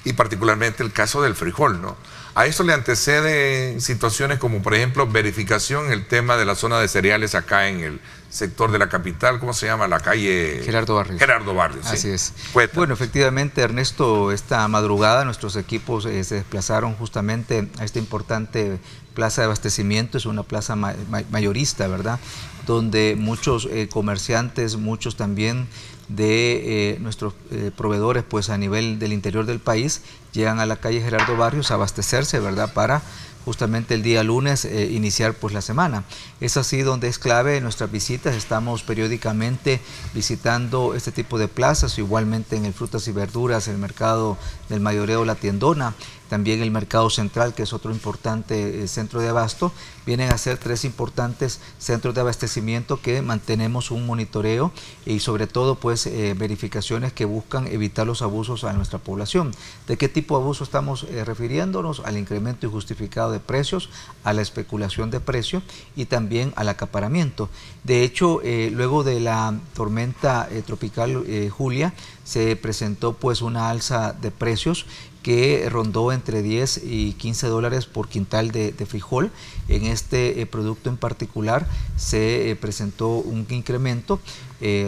Speaker 2: y particularmente el caso del frijol, ¿no? A eso le anteceden situaciones como, por ejemplo, verificación en el tema de la zona de cereales acá en el sector de la capital. ¿Cómo se llama? La calle
Speaker 5: Gerardo Barrios.
Speaker 2: Gerardo Barrios, sí.
Speaker 5: Así es.
Speaker 2: Cuéntame.
Speaker 5: Bueno, efectivamente, Ernesto, esta madrugada nuestros equipos se desplazaron justamente a esta importante plaza de abastecimiento. Es una plaza mayorista, ¿verdad? Donde muchos comerciantes, muchos también de nuestros proveedores, pues a nivel del interior del país, llegan a la calle Gerardo Barrios a abastecerse, ¿verdad? Para justamente el día lunes iniciar pues la semana. Es así donde es clave nuestras visitas. Estamos periódicamente visitando este tipo de plazas, igualmente en el frutas y verduras, el mercado del mayoreo La Tiendona, también el mercado central, que es otro importante centro de abasto. Vienen a ser 3 importantes centros de abastecimiento que mantenemos un monitoreo y sobre todo pues verificaciones que buscan evitar los abusos a nuestra población. ¿De qué tipo de abuso estamos refiriéndonos? Al incremento injustificado de precios, a la especulación de precios y también al acaparamiento. De hecho, luego de la tormenta tropical Julia, se presentó pues una alza de precios que rondó entre 10 y 15 dólares por quintal de frijol. En este producto en particular se presentó un incremento.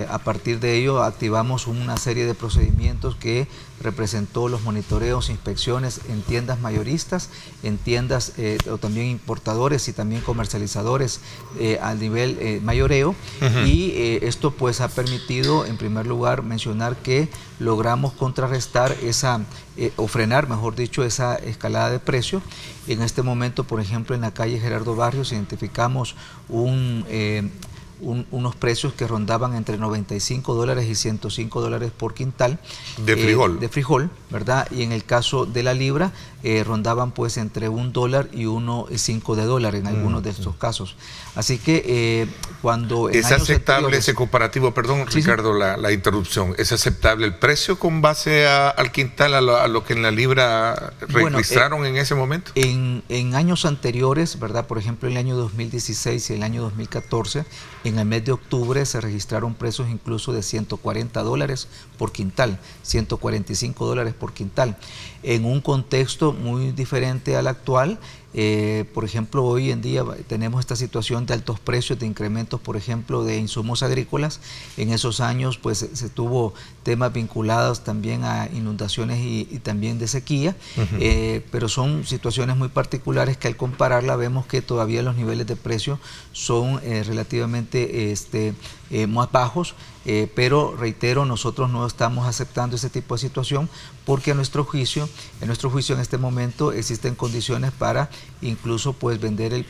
Speaker 5: A partir de ello activamos una serie de procedimientos que representó los monitoreos, inspecciones en tiendas mayoristas, en tiendas o también importadores y también comercializadores al nivel mayoreo. Y esto pues ha permitido, en primer lugar, mencionar que logramos contrarrestar esa, o frenar, mejor dicho, esa escalada de precios. En este momento, por ejemplo, en la calle Gerardo Barrios identificamos unos precios que rondaban entre 95 dólares y 105 dólares por quintal.
Speaker 2: De frijol.
Speaker 5: De frijol, ¿verdad? Y en el caso de la libra, rondaban pues entre $1 y $1.05 en algunos de estos casos. Así que cuando...
Speaker 2: ¿Es aceptable ese comparativo? Perdón,
Speaker 5: sí,
Speaker 2: Ricardo,
Speaker 5: sí.
Speaker 2: La interrupción. ¿Es aceptable el precio con base al quintal, a lo que en la libra registraron en ese momento?
Speaker 5: En años anteriores, ¿verdad? Por ejemplo, en el año 2016 y el año 2014, en el mes de octubre se registraron precios incluso de 140 dólares por quintal, 145 dólares por quintal. En un contexto muy diferente al actual, por ejemplo, hoy en día tenemos esta situación de altos precios, de incrementos, por ejemplo, de insumos agrícolas. En esos años pues se tuvo temas vinculados también a inundaciones y también de sequía, pero son situaciones muy particulares que al compararla vemos que todavía los niveles de precio son relativamente más bajos, pero reitero, nosotros no estamos aceptando ese tipo de situación porque a nuestro juicio en este momento existen condiciones para incluso pues vender el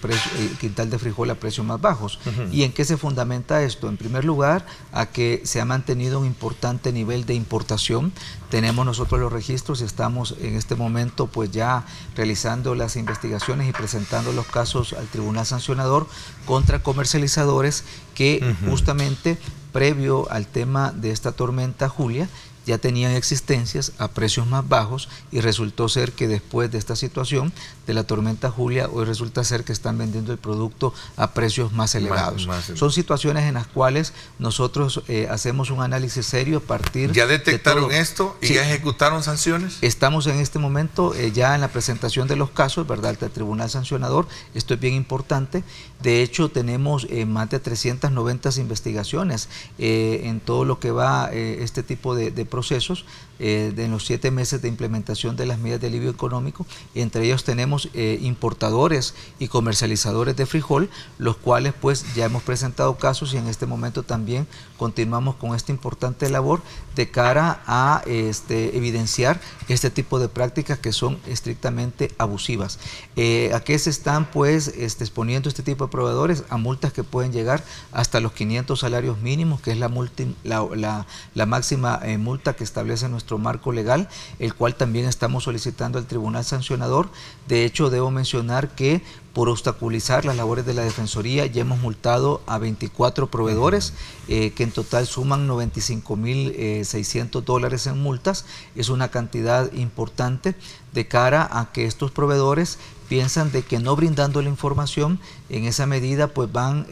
Speaker 5: quintal de frijol a precios más bajos. ¿Y en qué se fundamenta esto? En primer lugar, a que se ha mantenido un importante nivel de importación. Tenemos nosotros los registros y estamos en este momento pues ya realizando las investigaciones y presentando los casos al Tribunal Sancionador contra comercializadores que justamente previo al tema de esta tormenta Julia ya tenían existencias a precios más bajos y resultó ser que después de esta situación de la tormenta Julia, hoy resulta ser que están vendiendo el producto a precios más elevados. Son situaciones en las cuales nosotros hacemos un análisis serio a partir
Speaker 2: ¿Ya detectaron
Speaker 5: de todo.
Speaker 2: esto y
Speaker 5: sí,
Speaker 2: ya ejecutaron sanciones?
Speaker 5: Estamos en este momento ya en la presentación de los casos, ¿verdad?, al Tribunal Sancionador. Esto es bien importante. De hecho, tenemos más de 390 investigaciones en todo lo que va este tipo de procesos de los 7 meses de implementación de las medidas de alivio económico. Entre ellos tenemos importadores y comercializadores de frijol, los cuales pues ya hemos presentado casos y en este momento también continuamos con esta importante labor de cara a evidenciar este tipo de prácticas que son estrictamente abusivas. ¿A qué se están pues exponiendo este tipo de proveedores? A multas que pueden llegar hasta los 500 salarios mínimos, que es la máxima multa multa que establece nuestro marco legal, el cual también estamos solicitando al Tribunal Sancionador. De hecho, debo mencionar que por obstaculizar las labores de la Defensoría ya hemos multado a 24 proveedores que en total suman $95,600 en multas. Es una cantidad importante de cara a que estos proveedores piensan de que no brindando la información en esa medida pues van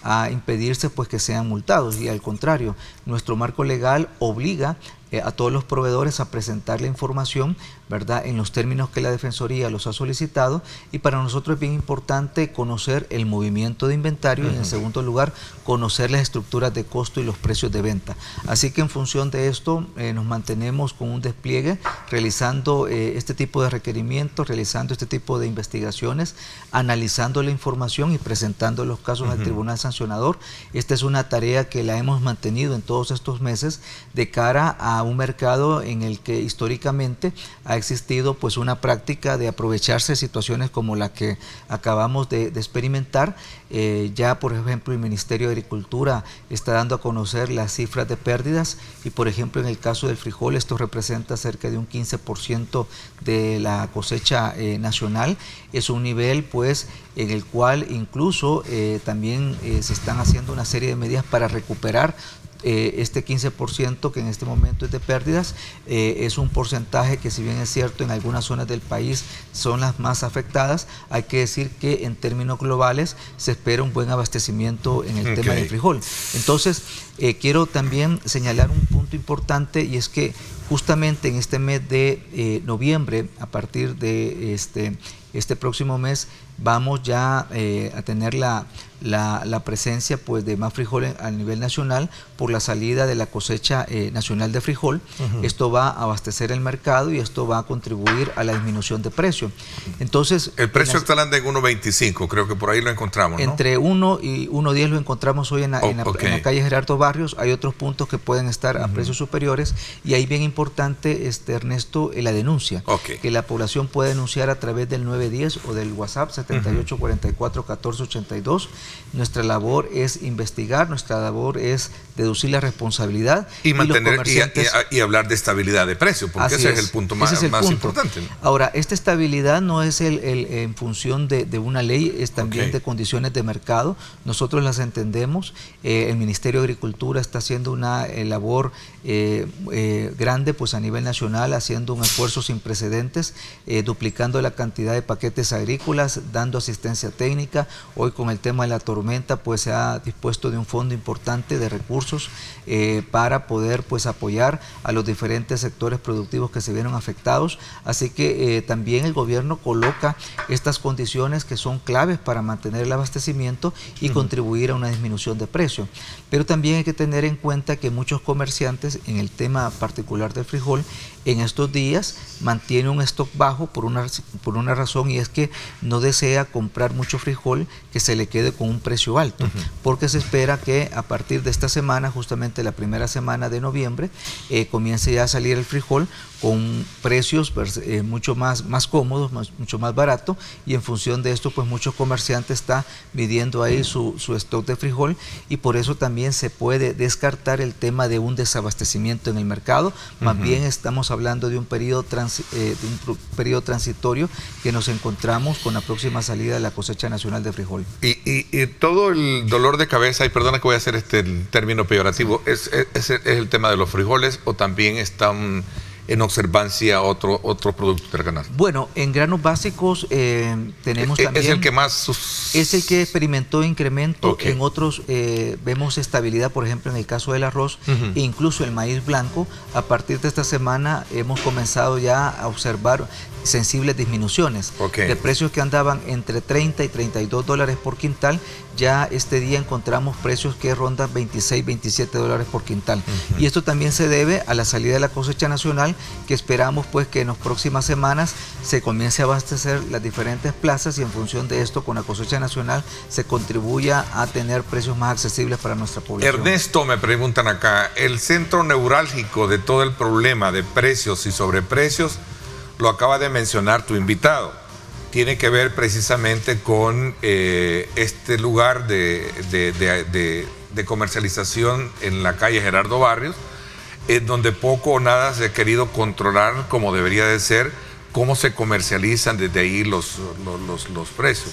Speaker 5: a impedirse pues que sean multados, y al contrario, nuestro marco legal obliga a todos los proveedores a presentar la información, ¿verdad?, en los términos que la Defensoría los ha solicitado, y para nosotros es bien importante conocer el movimiento de inventario y en segundo lugar conocer las estructuras de costo y los precios de venta. Así que en función de esto nos mantenemos con un despliegue realizando este tipo de requerimientos, realizando este tipo de investigaciones, analizando la información y presentando los casos al Tribunal Sancionador. Esta es una tarea que la hemos mantenido en todos estos meses de cara a un mercado en el que históricamente ha existido pues una práctica de aprovecharse de situaciones como la que acabamos de experimentar. Ya por ejemplo el Ministerio de Agricultura está dando a conocer las cifras de pérdidas y por ejemplo en el caso del frijol esto representa cerca de un 15% de la cosecha nacional. Es un nivel pues en el cual incluso también se están haciendo una serie de medidas para recuperar este 15% que en este momento es de pérdidas. Es un porcentaje que, si bien es cierto, en algunas zonas del país son las más afectadas, hay que decir que en términos globales se espera un buen abastecimiento en el tema del frijol. Entonces, quiero también señalar un punto importante, y es que justamente en este mes de noviembre, a partir de este próximo mes, vamos ya a tener la presencia pues de más frijol a nivel nacional por la salida de la cosecha nacional de frijol. Esto va a abastecer el mercado y esto va a contribuir a la disminución de precio. Entonces,
Speaker 2: el precio actual anda en 1.25, creo que por ahí lo encontramos, ¿no?
Speaker 5: Entre 1 y 1.10 lo encontramos hoy en la calle Gerardo Barrios. Hay otros puntos que pueden estar a precios superiores, y ahí bien importante, Ernesto, la denuncia, que la población puede denunciar a través del 910 o del WhatsApp 78441482. Nuestra labor es investigar, nuestra labor es deducir la responsabilidad
Speaker 2: y mantener y hablar de estabilidad de precio, porque ese es el punto más importante, ¿no?
Speaker 5: Ahora, esta estabilidad no es en función de una ley, es también de condiciones de mercado. Nosotros las entendemos. El Ministerio de Agricultura está haciendo una labor grande pues a nivel nacional, haciendo un esfuerzo sin precedentes, duplicando la cantidad de paquetes agrícolas, dando asistencia técnica. Hoy con el tema de la tormenta pues se ha dispuesto de un fondo importante de recursos para poder pues apoyar a los diferentes sectores productivos que se vieron afectados. Así que también el gobierno coloca estas condiciones que son claves para mantener el abastecimiento y contribuir a una disminución de precio. Pero también hay que tener en cuenta que muchos comerciantes, en el tema particular del frijol, en estos días mantiene un stock bajo por una razón, y es que no desea comprar mucho frijol que se le quede con un precio alto, porque se espera que a partir de esta semana, justamente la primera semana de noviembre, comience ya a salir el frijol con precios mucho más cómodos, mucho más barato, y en función de esto pues muchos comerciantes están midiendo ahí su stock de frijol, y por eso también se puede descartar el tema de un desabastecimiento en el mercado. Más bien estamos hablando de un periodo transitorio que nos encontramos con la próxima salida de la cosecha nacional de frijol.
Speaker 2: Y todo el dolor de cabeza, y perdona que voy a hacer este término peyorativo, ¿es el tema de los frijoles o también están en observancia otro producto del canal?
Speaker 5: Bueno, en granos básicos tenemos también...
Speaker 2: ¿Es el que más...?
Speaker 5: Es el que experimentó incremento. En otros vemos estabilidad, por ejemplo, en el caso del arroz e incluso el maíz blanco. A partir de esta semana hemos comenzado ya a observar sensibles disminuciones de precios que andaban entre 30 y 32 dólares por quintal. Ya este día encontramos precios que rondan 26, 27 dólares por quintal. Y esto también se debe a la salida de la cosecha nacional, que esperamos pues que en las próximas semanas se comience a abastecer las diferentes plazas, y en función de esto, con la cosecha nacional, se contribuya a tener precios más accesibles para nuestra población.
Speaker 2: Ernesto, me preguntan acá, el centro neurálgico de todo el problema de precios y sobreprecios lo acaba de mencionar tu invitado. Tiene que ver precisamente con este lugar de comercialización en la calle Gerardo Barrios, en donde poco o nada se ha querido controlar como debería de ser, cómo se comercializan desde ahí los precios.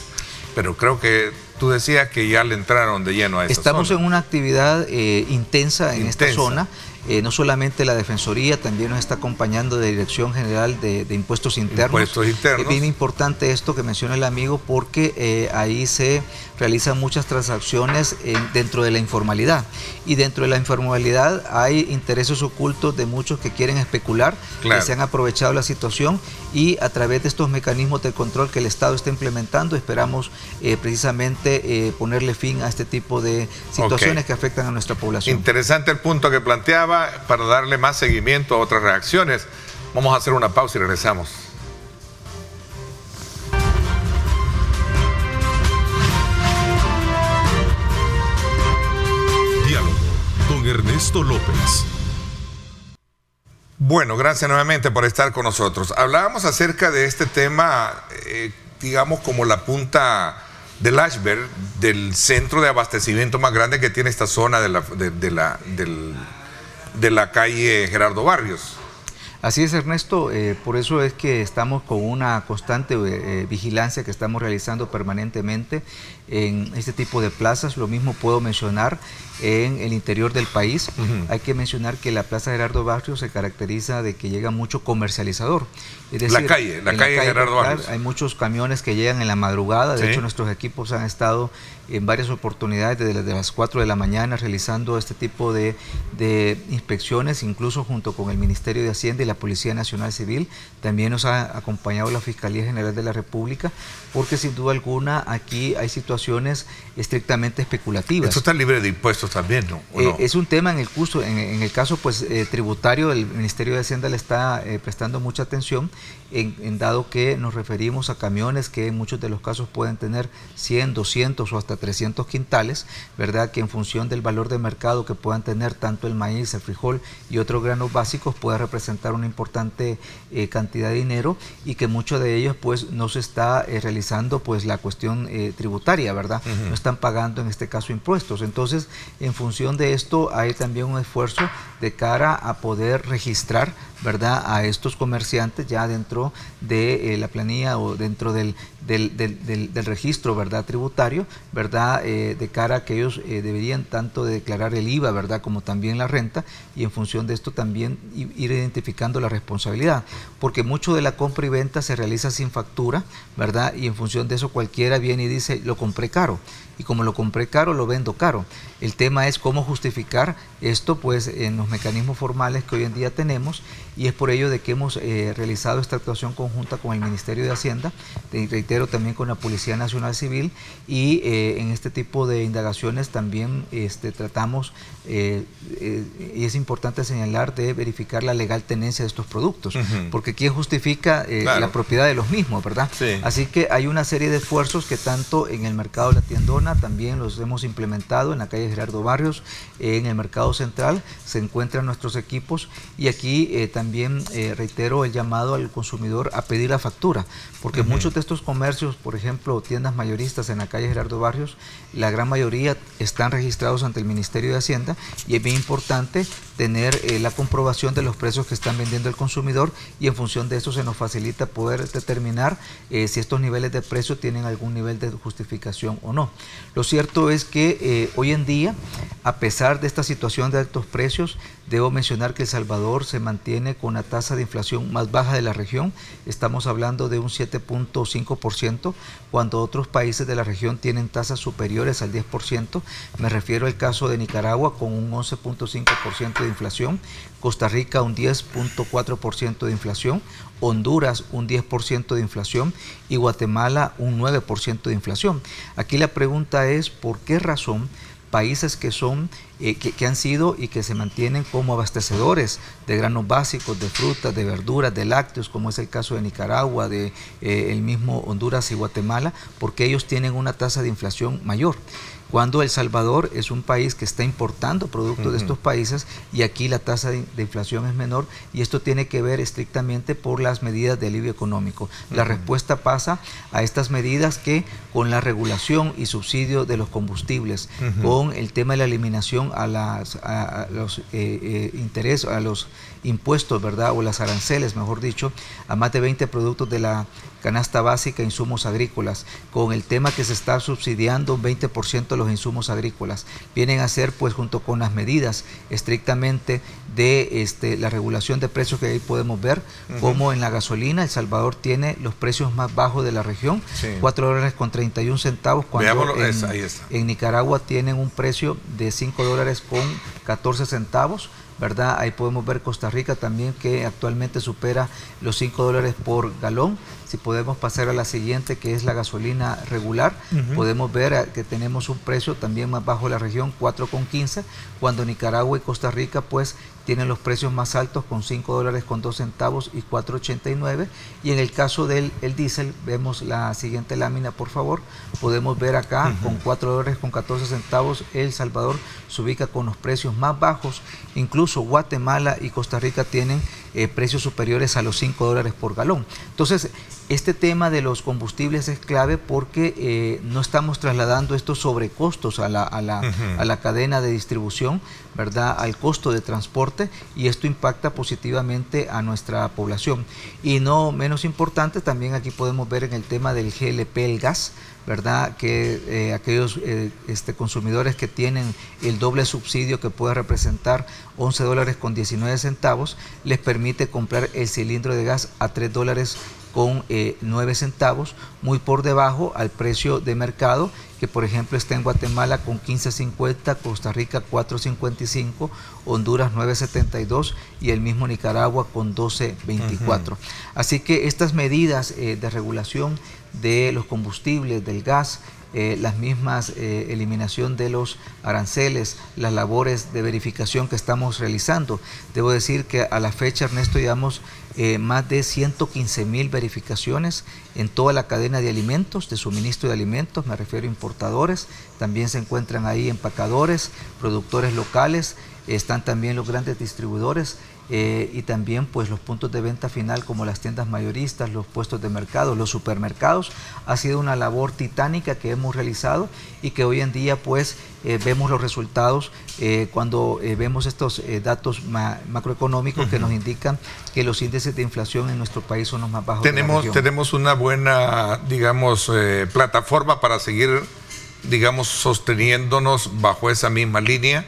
Speaker 2: Pero creo que tú decías que ya le entraron de lleno a esta
Speaker 5: Estamos
Speaker 2: zona.
Speaker 5: en una actividad intensa en esta zona. No solamente la Defensoría, también nos está acompañando de Dirección General de Impuestos Internos. Es bien importante esto que menciona el amigo, porque ahí se realizan muchas transacciones dentro de la informalidad. Y dentro de la informalidad hay intereses ocultos de muchos que quieren especular, que se han aprovechado la situación, y a través de estos mecanismos de control que el Estado está implementando, esperamos precisamente ponerle fin a este tipo de situaciones que afectan a nuestra población.
Speaker 2: Interesante el punto que planteaba, para darle más seguimiento a otras reacciones. Vamos a hacer una pausa y regresamos.
Speaker 1: Diálogo con Ernesto López.
Speaker 2: Bueno, gracias nuevamente por estar con nosotros. Hablábamos acerca de este tema, digamos como la punta del iceberg, del centro de abastecimiento más grande que tiene esta zona de la calle Gerardo Barrios.
Speaker 5: Así es, Ernesto, por eso es que estamos con una constante vigilancia que estamos realizando permanentemente en este tipo de plazas. Lo mismo puedo mencionar en el interior del país. Hay que mencionar que la Plaza Gerardo Barrios se caracteriza de que llega mucho comercializador. Es decir,
Speaker 2: la calle Gerardo Barrios.
Speaker 5: Hay muchos camiones que llegan en la madrugada. De hecho, nuestros equipos han estado en varias oportunidades desde las 4 de la mañana realizando este tipo de inspecciones, incluso junto con el Ministerio de Hacienda y la Policía Nacional Civil. También nos ha acompañado la Fiscalía General de la República, porque sin duda alguna aquí hay situaciones estrictamente especulativas.
Speaker 2: Esto está libre de impuestos también, ¿no? ¿No?
Speaker 5: Es un tema en el caso pues tributario. El Ministerio de Hacienda le está prestando mucha atención, en dado que nos referimos a camiones que en muchos de los casos pueden tener 100, 200 o hasta 300 quintales, ¿verdad? Que en función del valor de mercado que puedan tener tanto el maíz, el frijol y otros granos básicos, pueda representar una importante cantidad de dinero, y que muchos de ellos pues no se está realizando pues la cuestión tributaria, ¿verdad? No están pagando en este caso impuestos. Entonces, en función de esto hay también un esfuerzo de cara a poder registrar, ¿verdad?, a estos comerciantes ya dentro de la planilla o dentro del registro, ¿verdad?, tributario, ¿verdad?, de cara a que ellos deberían tanto de declarar el IVA, ¿verdad?, como también la renta, y en función de esto también ir identificando la responsabilidad, porque mucho de la compra y venta se realiza sin factura, ¿verdad?, y en función de eso cualquiera viene y dice, lo compré caro, y como lo compré caro, lo vendo caro. El tema es cómo justificar esto pues en los mecanismos formales que hoy en día tenemos, y es por ello de que hemos realizado esta actuación conjunta con el Ministerio de Hacienda, reitero, también con la Policía Nacional Civil, y en este tipo de indagaciones también tratamos, y es importante señalar, de verificar la legal tenencia de estos productos, porque ¿quién justifica la propiedad de los mismos, verdad? Sí. Así que hay una serie de esfuerzos que tanto en el mercado de la tiendona también los hemos implementado en la calle Gerardo Barrios, en el mercado central se encuentran nuestros equipos, y aquí también reitero el llamado al consumidor a pedir la factura, porque muchos de estos comercios, por ejemplo, tiendas mayoristas en la calle Gerardo Barrios, la gran mayoría están registrados ante el Ministerio de Hacienda, y es bien importante tener la comprobación de los precios que están vendiendo el consumidor, y en función de eso se nos facilita poder determinar si estos niveles de precio tienen algún nivel de justificación o no. Lo cierto es que hoy en día, a pesar de esta situación de altos precios, debo mencionar que El Salvador se mantiene con una tasa de inflación más baja de la región. Estamos hablando de un 7.5%, cuando otros países de la región tienen tasas superiores al 10%. Me refiero al caso de Nicaragua, con un 11.5% de inflación, Costa Rica un 10.4% de inflación, Honduras un 10% de inflación y Guatemala un 9% de inflación. Aquí la pregunta es, ¿por qué razón países que son que han sido y que se mantienen como abastecedores de granos básicos, de frutas, de verduras, de lácteos, como es el caso de Nicaragua, de el mismo Honduras y Guatemala, porque ellos tienen una tasa de inflación mayor? cuando El Salvador es un país que está importando productos de estos países y aquí la tasa de inflación es menor, y esto tiene que ver estrictamente por las medidas de alivio económico. La respuesta pasa a estas medidas que, con la regulación y subsidio de los combustibles, con el tema de la eliminación a los intereses, a los impuestos, ¿verdad? O las aranceles, mejor dicho, a más de 20 productos de la canasta básica, insumos agrícolas, con el tema que se está subsidiando un 20% de los insumos agrícolas, vienen a ser, pues, junto con las medidas estrictamente de la regulación de precios que ahí podemos ver, como en la gasolina, El Salvador tiene los precios más bajos de la región, $4.31, cuando en Nicaragua tienen un precio de $5.14, ¿verdad? Ahí podemos ver Costa Rica también, que actualmente supera los $5 por galón. Si podemos pasar a la siguiente, que es la gasolina regular, podemos ver que tenemos un precio también más bajo de la región, $4.15, cuando Nicaragua y Costa Rica pues tienen los precios más altos, con $5.02 y $4.89. Y en el caso del diésel, vemos la siguiente lámina, por favor, podemos ver acá con $4.14, El Salvador se ubica con los precios más bajos. Incluso Guatemala y Costa Rica tienen precios superiores a los $5 por galón. Entonces, este tema de los combustibles es clave porque no estamos trasladando estos sobrecostos a la cadena de distribución, ¿verdad? Al costo de transporte, y esto impacta positivamente a nuestra población. Y no menos importante, también aquí podemos ver en el tema del GLP, el gas, ¿verdad? Que aquellos consumidores que tienen el doble subsidio, que puede representar $11.19, les permite comprar el cilindro de gas a $3.09, muy por debajo al precio de mercado, que por ejemplo está en Guatemala con $15.50, Costa Rica $4.55, Honduras $9.72 y el mismo Nicaragua con $12.24. Así que estas medidas de regulación de los combustibles, del gas, las mismas eliminación de los aranceles, las labores de verificación que estamos realizando. Debo decir que a la fecha, Ernesto, llevamos más de 115,000 verificaciones en toda la cadena de alimentos, de suministro de alimentos, me refiero a importadores, también se encuentran ahí empacadores, productores locales, están también los grandes distribuidores, y también pues los puntos de venta final, como las tiendas mayoristas, los puestos de mercado, los supermercados. Ha sido una labor titánica que hemos realizado y que hoy en día pues vemos los resultados cuando vemos estos datos macroeconómicos que nos indican que los índices de inflación en nuestro país son los más bajos de la región.
Speaker 2: Tenemos una buena, digamos, plataforma para seguir, digamos, sosteniéndonos bajo esa misma línea,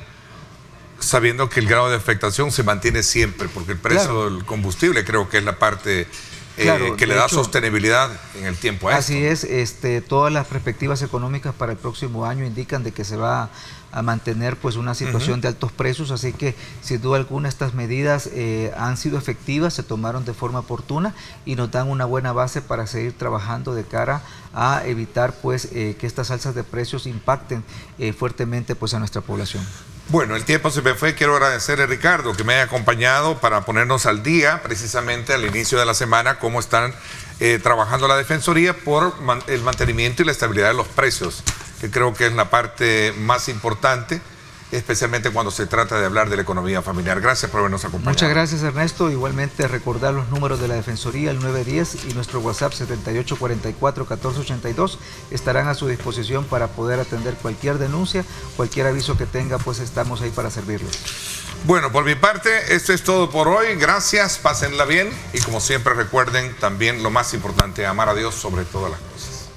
Speaker 2: sabiendo que el grado de afectación se mantiene siempre, porque el precio del combustible creo que es la parte que le da sostenibilidad en el tiempo a esto.
Speaker 5: Así es, todas las perspectivas económicas para el próximo año indican de que se va a mantener pues una situación de altos precios, así que sin duda alguna estas medidas han sido efectivas, se tomaron de forma oportuna y nos dan una buena base para seguir trabajando de cara a evitar pues que estas alzas de precios impacten fuertemente pues a nuestra población.
Speaker 2: Bueno, el tiempo se me fue. Quiero agradecerle a Ricardo que me haya acompañado para ponernos al día precisamente al inicio de la semana cómo están trabajando la Defensoría por el mantenimiento y la estabilidad de los precios, que creo que es la parte más importante, especialmente cuando se trata de hablar de la economía familiar. Gracias por habernos acompañado.
Speaker 5: Muchas gracias, Ernesto. Igualmente recordar los números de la Defensoría, el 910 y nuestro WhatsApp 7844-1482 estarán a su disposición para poder atender cualquier denuncia, cualquier aviso que tenga, pues estamos ahí para servirlos.
Speaker 2: Bueno, por mi parte, esto es todo por hoy. Gracias, pásenla bien y como siempre recuerden también lo más importante, amar a Dios sobre todas las cosas.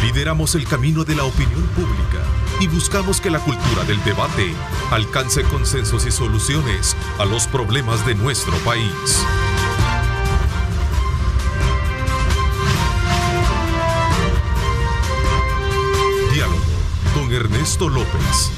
Speaker 1: Lideramos el camino de la opinión pública y buscamos que la cultura del debate alcance consensos y soluciones a los problemas de nuestro país. Diálogo con Ernesto López.